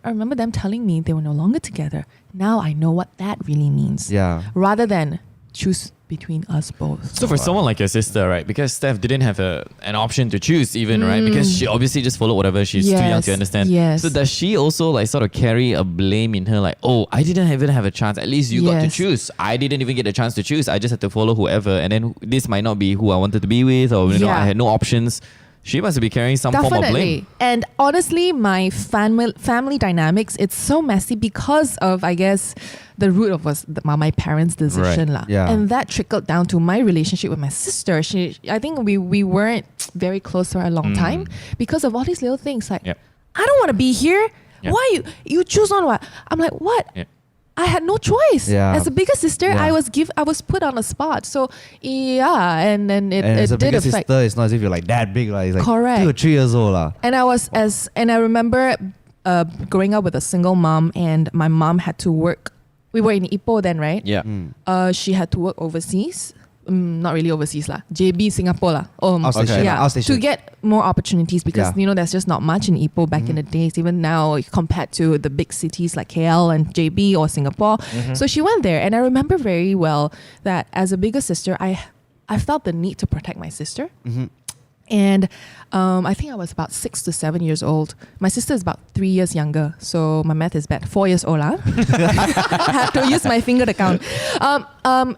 I remember them telling me they were no longer together. Now I know what that really means. yeah, Rather than choose between us both. So for someone like your sister, right? Because Steph didn't have an option to choose even, right? Because she obviously just followed whatever. She's too young to Yes, understand. yes. So does she also like sort of carry a blame in her? Like, oh, I didn't even have a chance. At least you got to Yes. choose. I didn't even get a chance to choose. I just had to follow whoever. And then this might not be who I wanted to be with, or I Yeah. had no options. She must be carrying some form of blame. Definitely. And honestly, my family dynamics, it's so messy because of, I guess, the root of my parents' decision. Right. Yeah. And that trickled down to my relationship with my sister. I think we weren't very close for a long time because of all these little things. Like, Yep. I don't want to be here. Yep. Why you choose on what? I'm like, what? Yep. I had no choice. Yeah. As a bigger sister, Yeah. I was put on a spot. So yeah, and then it And as a did bigger affect. sister, it's not as if you're like that big, like, it's like Correct. 2 or 3 years old. And I remember growing up with a single mom, and my mom had to work. We were in Ipoh then, right? Yeah. She had to work overseas. Not really overseas lah. JB Singapore lah. Outstation. Yeah, Outstation. to get more opportunities because Yeah. there's just not much in Ipoh back in the days. Even now, compared to the big cities like KL and JB or Singapore. So she went there, and I remember very well that as a bigger sister, I felt the need to protect my sister. And I think I was about 6 to 7 years old. My sister is about 3 years younger. So my math is bad. 4 years old. I had to use my finger to count.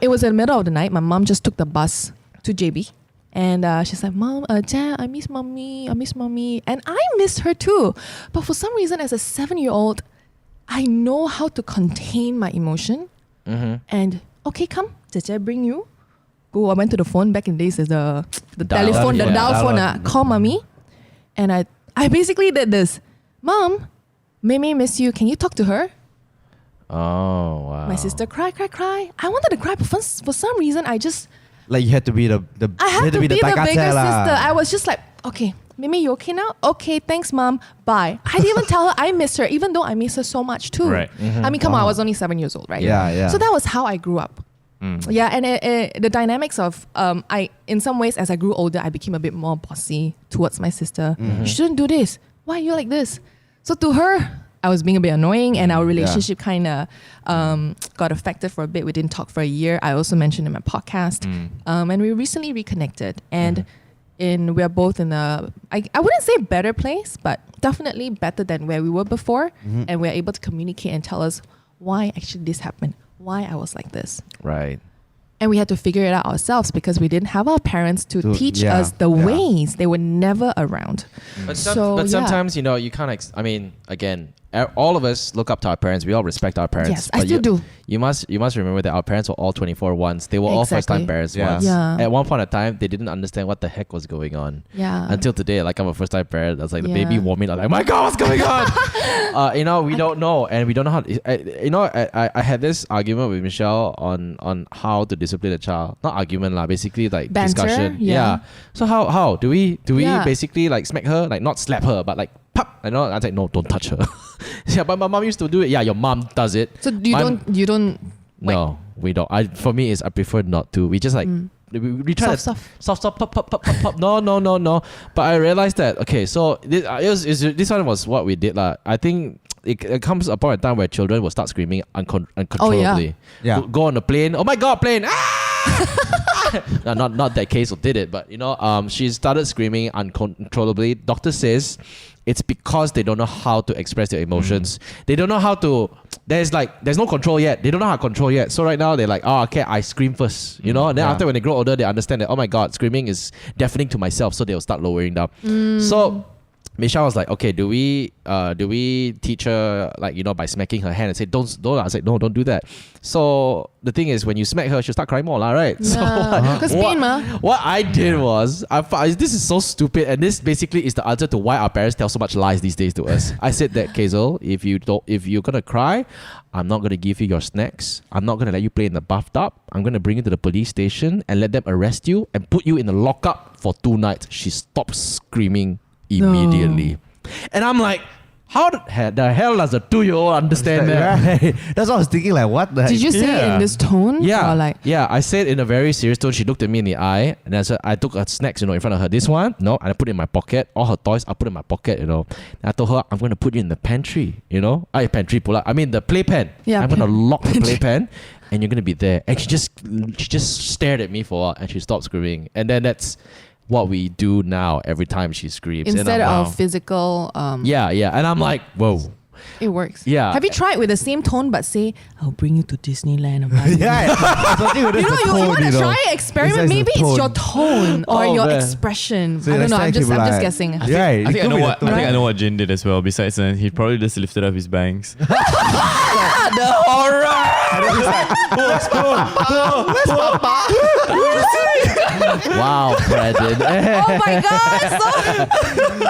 It was in the middle of the night. My mom just took the bus to JB. And she's like, Mom, Dad, I miss mommy. I miss mommy. And I missed her too. But for some reason, as a 7-year-old, I know how to contain my emotion. And, okay, come. Did I bring you? Go. I went to the phone back in the days. There's the Dial telephone, phone. the dial Dial phone. phone. Call mommy. And I basically did this. Mom, Mimi miss you. Can you talk to her? Oh, wow. My sister cry. I wanted to cry, but for some reason, I just... Like you had to be the I had to be the tai kacau bigger lah. sister. I was just like, okay, Mimi, you okay now? Okay, thanks, Mom. Bye. I didn't even tell her I miss her, even though I miss her so much too. Right. I mean, come on, I was only 7 years old, right? Yeah. So that was how I grew up. Yeah, and the dynamics of in some ways, as I grew older, I became a bit more bossy towards my sister. You shouldn't do this. Why are you like this? So to her, I was being a bit annoying, and our relationship kind of got affected for a bit. We didn't talk for a year. I also mentioned in my podcast, and we recently reconnected, and we're both in I wouldn't say better place, but definitely better than where we were before, and we're able to communicate and tell us why actually this happened. Why I was like this. Right. And we had to figure it out ourselves because we didn't have our parents to teach yeah, us the yeah. ways. They were never around. But, So, yeah. sometimes, you can't, again, all of us look up to our parents. We all respect our parents. Yes, I but still do. You must remember that our parents were all 24 once. They were all first-time Exactly. parents Yeah. once. Yeah. At one point in time, they didn't understand what the heck was going on. Yeah. Until today, like I'm a first-time parent. I was like the Yeah. baby warming. I'm like, my God, what's going on? We don't know, and we don't know how. I had this argument with Michelle on how to discipline a child. Not argument lah, basically like Banter? discussion. Yeah. So how do we Yeah. basically like smack her, like not slap her, but like pop? I was like, no, don't touch her. Yeah, but my mom used to do it. Yeah, your mom does it. So you don't. No, we don't. For me, I prefer not to. We just like we try Soft. soft, pop. No. But I realized that so this one was what we did lah. I think it comes a point in time where children will start screaming uncontrollably. Yeah. Go on the plane. Oh my God, plane! Ah! No, not that case did it, but she started screaming uncontrollably. Doctor says it's because they don't know how to express their emotions. They don't know how to. There's no control yet. They don't know how to control yet. So right now they're like, oh, okay, I scream first, And then Yeah. after when they grow older, they understand that, oh my God, screaming is deafening to myself. So they'll start lowering down. So Michelle was like, okay, do we teach her by smacking her hand and say don't? I was like, no, don't do that. So the thing is, when you smack her, she'll start crying more, right? So Because pain, ma. what I did was, this is so stupid, and this basically is the answer to why our parents tell so much lies these days to us. I said that, Kazel, if you're gonna cry, I'm not gonna give you your snacks. I'm not gonna let you play in the bathtub. I'm gonna bring you to the police station and let them arrest you and put you in the lockup for 2 nights. She stopped screaming immediately, and I'm like, how the hell does a 2-year-old understand that? Right. That's what I was thinking. Like, what the heck? Did you say it in this tone? Yeah, Or like, yeah. I said in a very serious tone. She looked at me in the eye, and I said, I took her snacks, in front of her. This one, no, and I put it in my pocket. All her toys, I put in my pocket, And I told her, I'm going to put you in the pantry, pantry pula. I mean the playpen. Yeah, I'm going to lock the playpen, and you're going to be there. And she just stared at me for a while, and she stopped screaming. And then that's what we do now every time she screams. instead And I'm of physical. yeah, and I'm like, whoa. It works. Yeah. Have you tried with the same tone but say, I'll bring you to Disneyland? Yeah, especially with You know, the you tone, want to try It's experiment. like the Maybe it's your tone. tone or Oh, your man. expression. So I don't know. I'm next just time she'll be guessing. like, yeah, I think I know what. I think I Right. know what Jin did as well. Besides, he probably just lifted up his bangs. Wow, Brandon. Oh my God!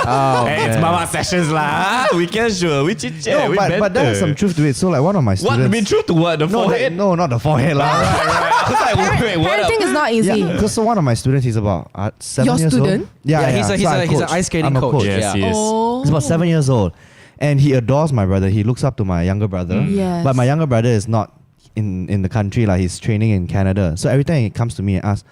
Oh, Hey, it's man. Mamak sessions lah. We casual. We chit chat. No, we but there is some truth to it. So like one of my What? students. Be true to what? The No, forehead? no, not the forehead lah. I was like, wait, what up? Parenting is not easy. Yeah, because so one of my students, he's about 7 Your years student? old. Yeah, Yeah, he's so I he's an coach. ice skating I'm a coach. Yes, Yeah. he is. Oh. He's about 7 years old, and he adores my brother. He looks up to my younger brother. Yes. But my younger brother is not in the country. Like he's training in Canada. So every time he comes to me and asks,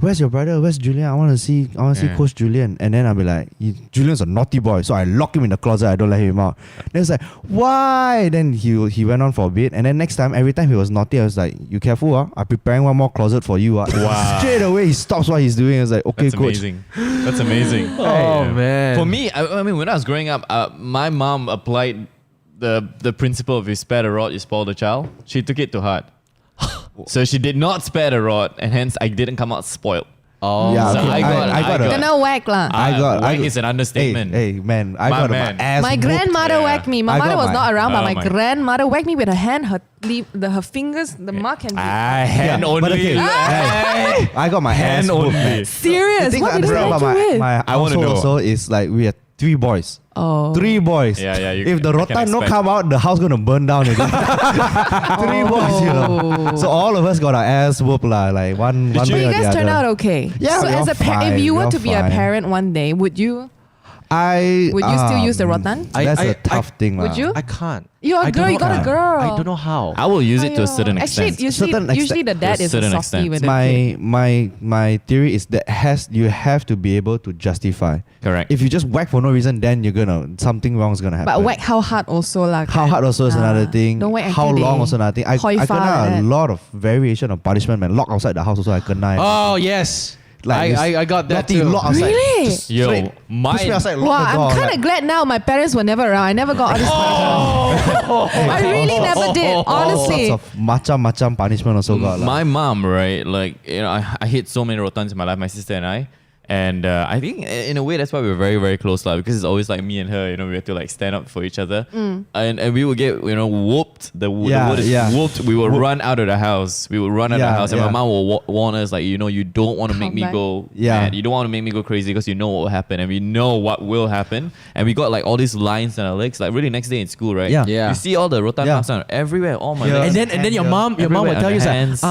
"Where's your brother? Where's Julian? I want to see Yeah. Coach Julian." And then I'll be like, "Julian's a naughty boy." So I lock him in the closet. I don't let him out. Then it's like, "Why?" Then he went on for a bit, and then next time, every time he was naughty, I was like, "You careful, I'm preparing one more closet for you." Wow. Straight away he stops what he's doing. I was like, "Okay, That's coach." amazing. That's amazing. Oh, man. For me, I mean, when I was growing up, my mom applied the principle of you spare the rod, you spoil the child. She took it to heart. So she did not spare the rod, and hence I didn't come out spoiled. Oh, Yeah, So okay. I got a- Kena whack lah. whack is an understatement. Hey, man, I My got man. my ass. My whooped. grandmother Yeah. whacked me. My I mother got was my- not around, but Oh my my- grandmother whacked me with her hand. Her fingers, the mark can be. Hand Yeah, only. but okay, Hey. I got my Hand ass whooped, only. man. The Serious? thing What I did they understand whack about you with? my I wanna household know. also is like we had 3 boys. Oh. 3 boys. Yeah, yeah, you- If the I can rotan no expect. come out, the house gonna burn down again. 3 boys, you know. So all of us got our ass whooped lah. Like one you- way But or you the guys turned out other. okay. Yeah, So we as all a fine, if you we were all to be a fine. parent one day, would you Would you still use the rotan? That's a tough thing lah. Would you? I can't. You're a I girl. don't You got a know- girl. I don't know how. I will use it to a Aiyo. certain extent. Actually, Certain usually the dad To a is a certain softie extent. with the kid. My theory is that you have to be able to justify. Correct. If you just whack for no reason, then something wrong is gonna happen. But whack how hard also lah. How hard also is another thing. Don't whack How until long they also another thing. I hoi fa kena like a that. lot of variation of punishment, man. Lock outside the house also I kena. Oh, yes. Like I got that naughty, too. lock outside. Really? Just Yo, straight push me mine. outside, Wow, lock the door. I'm kind of glad now my parents were never around. I never got all this punishment. I really never did, all honestly. sorts of macam punishment also got. lah. My mom, right? Like, you know, I hit so many rotans in my life, my sister and I. And I think in a way that's why we were very, very close, like, because it's always like me and her, you know, we had to like stand up for each other. And we would get, you know, whooped. The word is whooped. We would run out of the house. We would run out of the Yeah, house. And yeah. my mom will warn us, like, you know, you don't want to make Come me back. go Yeah. mad. You don't want to make me go crazy because you know what will happen. And we know what will happen. And we got like all these lines on our legs, like really next day in school, right? Yeah. Yeah. You see all the rotan Yeah. marks on everywhere, all my Yeah. legs. And then your Yeah. mom will Everywhere tell on you the like, hands.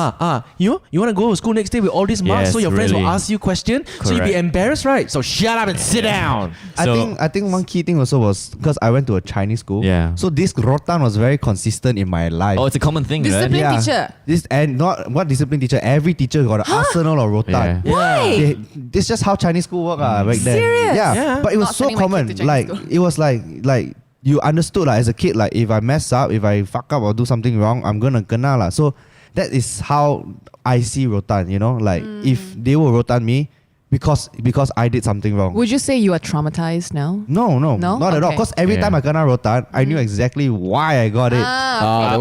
you want to go to school next day with all these marks, Yes, so your friends will really. ask you question, so you'll be Correct. embarrassed, right? So shut up and sit down. So- I think one key thing also was because I went to a Chinese school. Yeah. So this rotan was very consistent in my life. Oh, it's a common thing, right? Discipline teacher. This and not what discipline teacher. Every teacher got an arsenal of rotan. Yeah. Why? This just how Chinese school work back then. Serious? Yeah. Yeah. But it was Not so sending my kid common. to Chinese Like school. it was like you understood as a kid. Like if I mess up, if I fuck up or do something wrong, I'm gonna kena lah. So that is how I see rotan. You know, like if they will rotan me because I did something wrong. Would you say you are traumatized now? No, No? not at all. Okay. Because every Yeah. time I kena rotan, I knew exactly why I got it.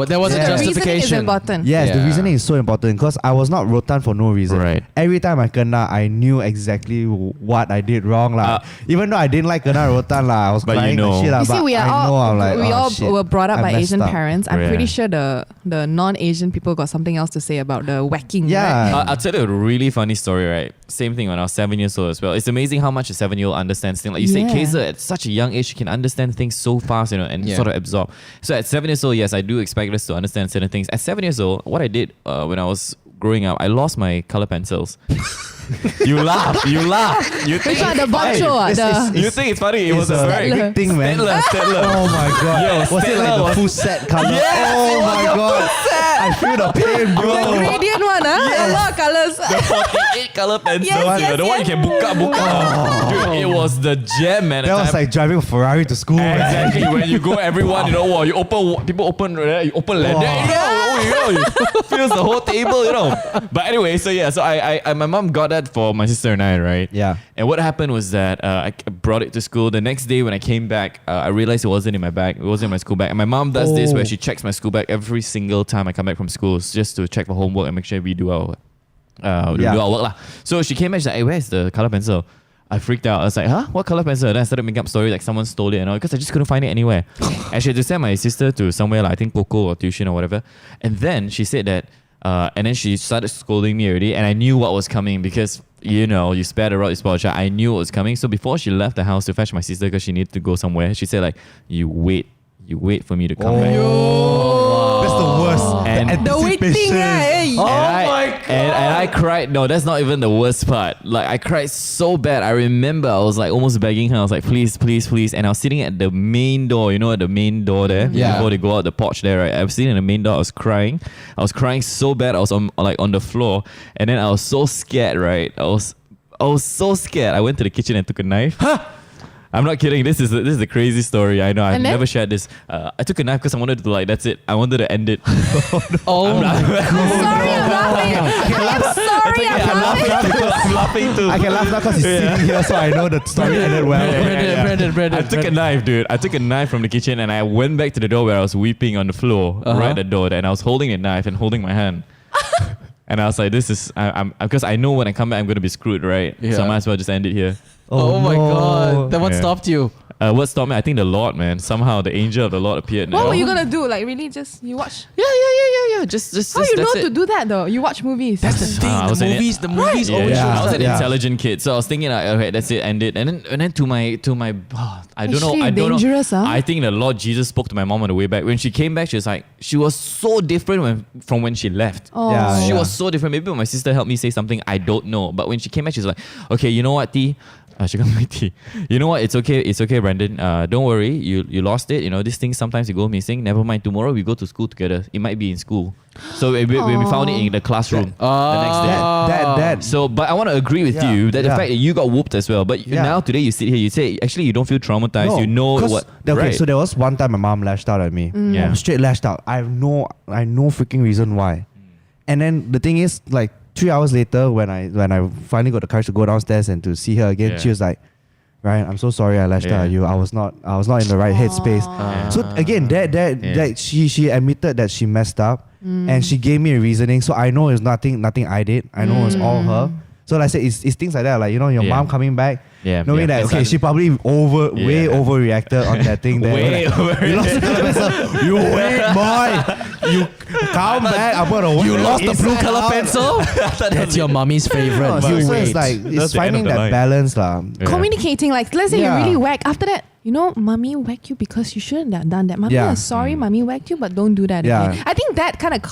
There was Yeah. a The reasoning is justification. important. Yes, the Yeah. reasoning is so important because I was not rotan for no reason. Right. Every time I kena, I knew exactly what I did wrong lah. Even though I didn't like kena rotan lah, I was But you crying know. and shit lah. You see, but we are I know all I'm like, we oh, all shit, were brought up I by messed Asian up. parents. I'm Yeah. pretty sure the non-Asian people got something else to say about the whacking. Yeah. right? I'll tell you a really funny story, right? Same thing when I was 7 years old as well. It's amazing how much a 7-year-old understands things. Like you say, Yeah. Kaiser at such a young age, she can understand things so fast, you know, and Yeah. sort of absorb. So at 7 years old, yes, I do expect us to understand certain things. At 7 years old, what I did when I was growing up, I lost my color pencils. You laugh. You think Which one? The it's funny. Boncho? You think it's funny? It was It's a a very big thing, man. Stedler. Oh my god. Yo, was it like Stella the was- full set color? Yes, oh it was my the god. I feel the pain, bro. The gradient one, huh? A lot of colors. The 48 color pencils, Yes, you know, yes, the one you yes. can book up. Dude, it was the jam, man. That was like driving a Ferrari to school. man. exactly when you go, everyone, you know, wow, you open, people open, right? You open land. Wow. You know, oh Feels the whole table, But anyway, so my mom got that for my sister and I, right? Yeah. And what happened was that I brought it to school. The next day when I came back, I realized it wasn't in my bag. It wasn't in my school bag. And my mom does this where she checks my school bag every single time I come back from school, just to check for homework and make sure we do our do our work lah. So she came back, she's like, hey, where's the colour pencil? I freaked out. I was like, huh? What colour pencil? Then I started making up stories like someone stole it and all, because I just couldn't find it anywhere. And she had to send my sister to somewhere like, I think Coco or tuition or whatever. And then she said that, and then she started scolding me already, and I knew what was coming because, you spare the rod, you spoil the child. I knew what was coming. So before she left the house to fetch my sister because she needed to go somewhere, she said like, you wait for me to come back. That's the worst. And The waiting, right? my God. And I cried. No, that's not even the worst part. Like, I cried so bad. I remember I was like almost begging her. I was like, please, please, please. And I was sitting at the main door, at the main door there. Yeah. Before they go out the porch there, right? I was sitting at the main door. I was crying. I was crying so bad. I was on the floor. And then I was so scared, right? I was so scared. I went to the kitchen and took a knife. I'm not kidding. This is a crazy story. I know. I've never shared this. I took a knife because I wanted to that's it. I wanted to end it. Sorry, I'm laughing. I'm laughing. I'm laughing too. I can laugh now because he's sitting here, so I know the story ended well. Brandon. I took a knife, dude. I took a knife from the kitchen and I went back to the door where I was weeping on the floor, right at the door. And I was holding a knife and holding my hand. And I was like, this is, because I know when I come back, I'm going to be screwed, right? Yeah. So I might as well just end it here. Oh my no. God. Then what Yeah. stopped you? What stopped me? I think the Lord, man. Somehow the angel of the Lord appeared. What were you gonna do? Like really just you watch? Yeah. Just How you know that's it. to do that though? You watch movies. That's the thing. I was The in it. movies Yeah, always yeah. I was an Yeah. intelligent kid, so I was thinking, like, okay, that's it, end it. And then to my, I don't know, Actually, I don't dangerous, know. huh? I think the Lord Jesus spoke to my mom on the way back. When she came back, she was so different from when she left. Oh. Yeah, She was so different. Maybe when my sister helped me say something, I don't know. But when she came back, she's like, okay, you know what, T? She got my tea. You know what? It's okay, Brandon. Don't worry. You lost it. These things sometimes you go missing. Never mind. Tomorrow we go to school together. It might be in school. So when we found it in the classroom the next day. That. So, but I want to agree with you that the fact that you got whooped as well. But now today you sit here, you say actually you don't feel traumatized. No, You know 'cause- what? Okay, right. so there was one time my mom lashed out at me. Yeah. Straight lashed out. I have no freaking reason why. And then the thing is, like 3 hours later, when I finally got the courage to go downstairs and to see her again, Yeah. she was like, Ryan, I'm so sorry I lashed out at you. I was not in the right headspace. So again, that she admitted that she messed up and she gave me a reasoning. So I know it's nothing I did. I know it's all her. So like I said, it's things like that. Like, your mom coming back, knowing that, okay, she probably way overreacted on that thing there. Way You lost the color pencil. You wait, boy. You come back. I'm gonna wait. You lost the blue color out. pencil? That's your mommy's favorite. So You it's wait. like, That's it's the end finding of the that line. balance lah. Yeah. Communicating, like let's say Yeah. you really whack. After that, mommy whacked you because you shouldn't have done that. Mommy, Yeah. I'm sorry, mommy whacked you, but don't do that Yeah. again. I think that kind of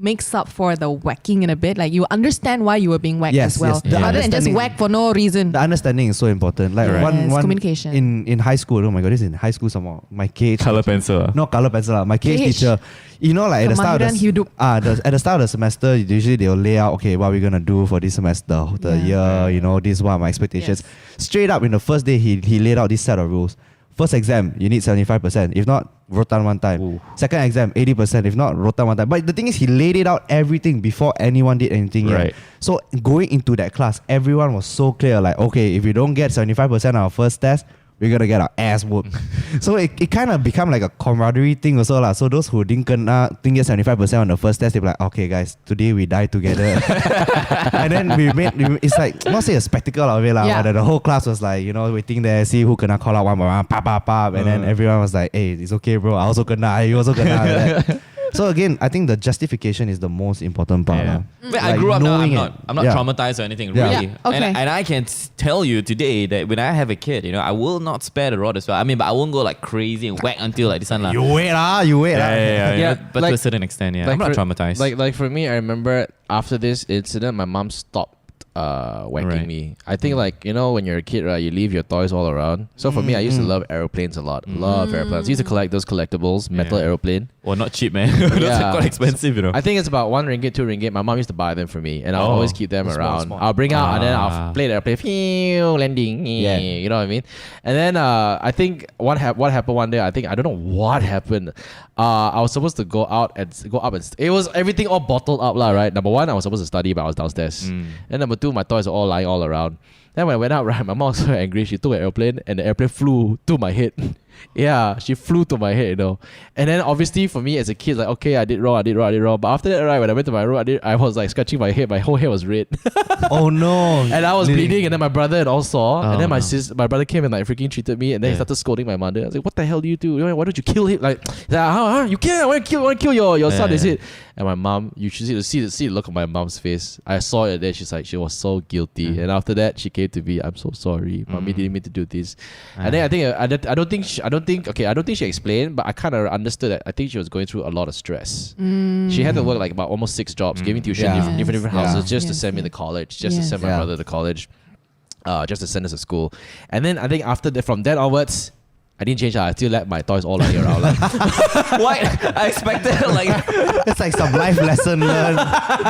makes up for the whacking in a bit. Like you understand why you were being whacked Yes, as well, yes. The other than just understanding- whack for no reason. The understanding is so important. Like Yes, one communication. in high school. Oh my god, this is in high school some more. My KH Color pencil. No color pencil lah. My KH KH. teacher. Like at the start of Kemahiran hidup. at the start of the semester, usually they'll lay out, okay, what we're gonna do for this semester, the year, this is what are my expectations. Straight up in the first day, he laid out this set of rules. First exam, you need 75%. If not, rotan one time. Ooh. Second exam, 80%. If not, rotan one time. But the thing is, he laid it out everything before anyone did anything yet. Right. So going into that class, everyone was so clear, like, okay, if you don't get 75% on our first test, we're gonna get our ass whooped. So it kind of become like a camaraderie thing also lah. So those who didn't get 75% on the first test, they be like, okay guys, today we die together. And then we made, it's like, not say a spectacle of it lah, Yeah. but the whole class was like, waiting there, see who gonna call out one by one, pop, pop, pop. And then everyone was like, hey, it's okay bro, I also kena, you also kena. Like that. So again, I think the justification is the most important part. Yeah. lah. But I Like grew up now. knowing I'm not Yeah. traumatized or anything, Yeah. really. Yeah, okay. And I can tell you today that when I have a kid, I will not spare the rod as well. I mean, but I won't go like crazy and whack until like this one lah. You wait lah, you wait lah. Yeah, But to like- a certain extent, yeah. like I'm not for- traumatized. Like for me, I remember after this incident, my mom stopped whacking Right. me. I think like, you know, when you're a kid, right, you leave your toys all around. So for me, I used to love aeroplanes a lot. Love airplanes. I used to collect those collectibles, metal Yeah. aeroplane. Well, not cheap, man. Those Yeah. are quite expensive, you know. I think it's about 1 ringgit, 2 ringgit. My mom used to buy them for me, and I'll Oh. always keep them Small, around. small. I'll bring out and then I'll Ah. play the airplane, phew, landing. Yeah. You know what I mean? And then I think what happened one day. I don't know what happened. I was supposed to go up and it was everything all bottled up, lah. Right. Number one, I was supposed to study, but I was downstairs. And number two, my toys are all lying all around. Then when I went out, right, my mom was so angry. She took an airplane and the airplane flew to my head. Yeah, she flew to my head, you know. And then obviously for me as a kid, like, okay, I did wrong. But after that, right, when I went to my room, I was like scratching my head. My whole head was red. Oh no. And I was bleeding, and then my brother and all saw. Oh, and then no. my brother came and like freaking treated me, and then he Yeah. started scolding my mother. I was like, "What the hell do you do? Why don't you kill him? Like, huh? You can't. I want to kill your son." Yeah. Is it? And my mom, you should see the look on my mom's face. I saw it there. She was so guilty. Yeah. And after that, she came to me. I'm so sorry, mommy didn't mean to do this. Ah. And then I don't think she explained, but I kind of understood that. I think she was going through a lot of stress. She had to work like about almost 6 jobs, giving tuition Yeah. in different Yes. houses just to Yes, send me to yes. college, just to Yes. send my Yeah. brother to college, just to send us to school. And then I think from then onwards, I didn't change. I still let my toys all lying around. Like, Why? I expected like It's like some life lesson learned.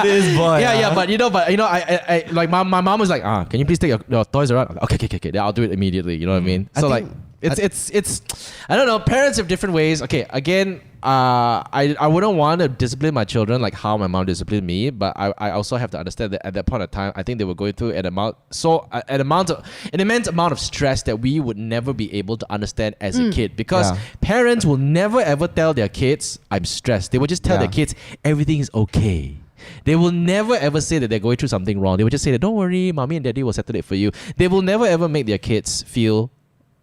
This boy. yeah, but I like my mom was like, can you please take your toys around? Okay, then I'll do it immediately. You know what I mean? I So think- like, it's I don't know. Parents have different ways. Okay, again, I wouldn't want to discipline my children like how my mom disciplined me, but I also have to understand that at that point of time, I think they were going through an immense amount of stress that we would never be able to understand as a kid, because Yeah. parents will never ever tell their kids, "I'm stressed." They will just tell Yeah. their kids, "Everything is okay." They will never ever say that they're going through something wrong. They will just say that, "Don't worry, mommy and daddy will settle it for you." They will never ever make their kids feel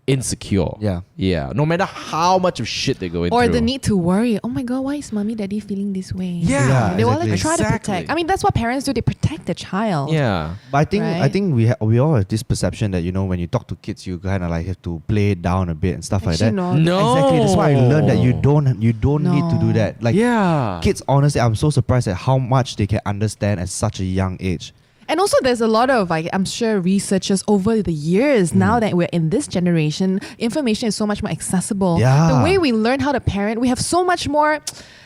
insecure. Yeah. No matter how much of shit they're going Or through. the need to worry. Oh my God, why is mommy, daddy feeling this way? Yeah, They will like exactly. try to Exactly. protect. I mean, that's what parents do. They protect the child. Yeah. But I Right? think we all have this perception that, you know, when you talk to kids, you kind of like have to play it down a bit and stuff Actually, like that. no. No. Exactly. That's why I learned that you don't need to do No. that. Like Yeah. kids, honestly, I'm so surprised at how much they can understand at such a young age. And also, there's a lot of, like, I'm sure researchers over the years, now that we're in this generation, information is so much more accessible. Yeah. The way we learn how to parent, we have so much more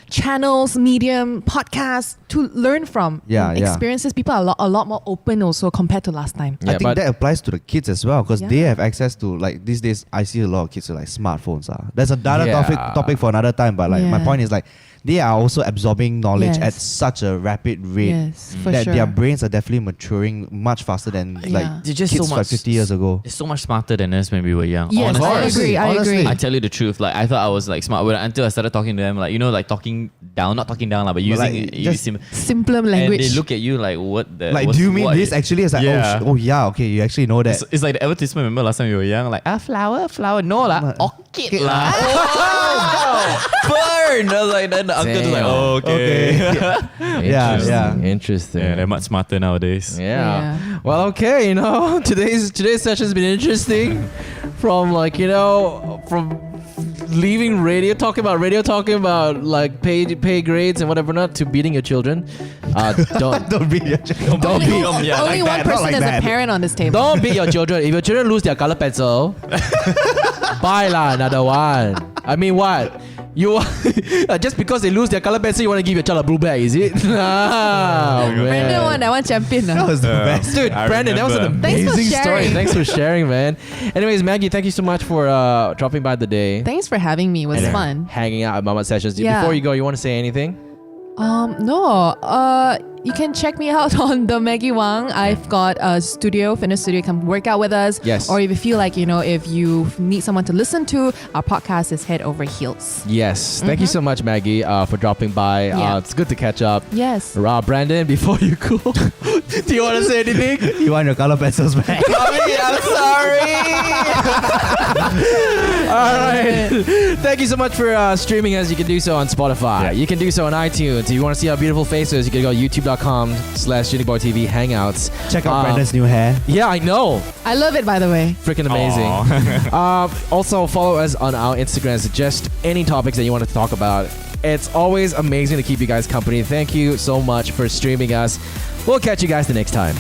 channels, medium, podcasts to learn from. Yeah, and yeah. experiences. People are a lot more open also compared to last time. Yeah, I think but- that applies to the kids as well, because they Yeah. have access to, like, these days I see a lot of kids with like smartphones. That's another Yeah. topic for another time. But like my Yeah. point is like they are also absorbing knowledge Yes. at such a rapid rate Yes, for that sure. their brains are definitely maturing much faster than like Yeah. They're just kids so like much 50 years ago. They're so much smarter than us when we were young. Yes, honestly. I agree. I Honestly. agree. I tell you the truth, like I thought I was like smart until I started talking to them, like, you know, like talking down, not talking down, but using like, just Simpler and language. they look at you like, what the Like, what's- do you mean what- this? Actually, it's like, Yeah. oh yeah, okay, you actually know that. It's like the advertisement. Remember last time we were young, like flower, no lah, orchid lah. Oh, burn! I was like, then the uncle just like, Damn. oh, okay. Yeah. Interesting. Yeah, they're much smarter nowadays. Yeah. Yeah. Well, okay, you know, today's session's been interesting. From like, you know, from leaving radio, talking about like pay grades and whatever not, to beating your children. Don't Don't be your child. don't beat Only one not person like as that. a parent on this table. don't beat your children. If your children lose their color pencil, buy lah another one. I mean, what? You just because they lose their color pencil, you want to give your child a blue bag, is it? Ah, Brandon man. won that one champion. That was the best. Dude, I Brandon, that was an remember. Thanks for amazing story. sharing. Thanks for sharing, man. Anyways, Maggie, thank you so much for dropping by today. Thanks for having me. It was and fun. hanging out at Mamak Sessions. Yeah. Before you go, you want to say anything? No. You can check me out on the Maggie Wang. I've got a fitness studio. Come work out with us. Yes. Or if you feel like, you know, if you need someone to listen to, our podcast is Head Over Heels. Yes. Thank you so much, Maggie, for dropping by. Yeah. It's good to catch up. Yes. Brandon, before you go, do you want to say anything? You want your color pencils back? I'm sorry. All right. Thank you so much for streaming us. You can do so on Spotify. Yeah. You can do so on iTunes. If you want to see our beautiful faces, you can go to youtube.com/JuniboyTV Hangouts. Check out Brandon's new hair. Yeah, I know. I love it, by the way. Freaking amazing. Also, follow us on our Instagram. Suggest any topics that you want to talk about. It's always amazing to keep you guys company. Thank you so much for streaming us. We'll catch you guys the next time.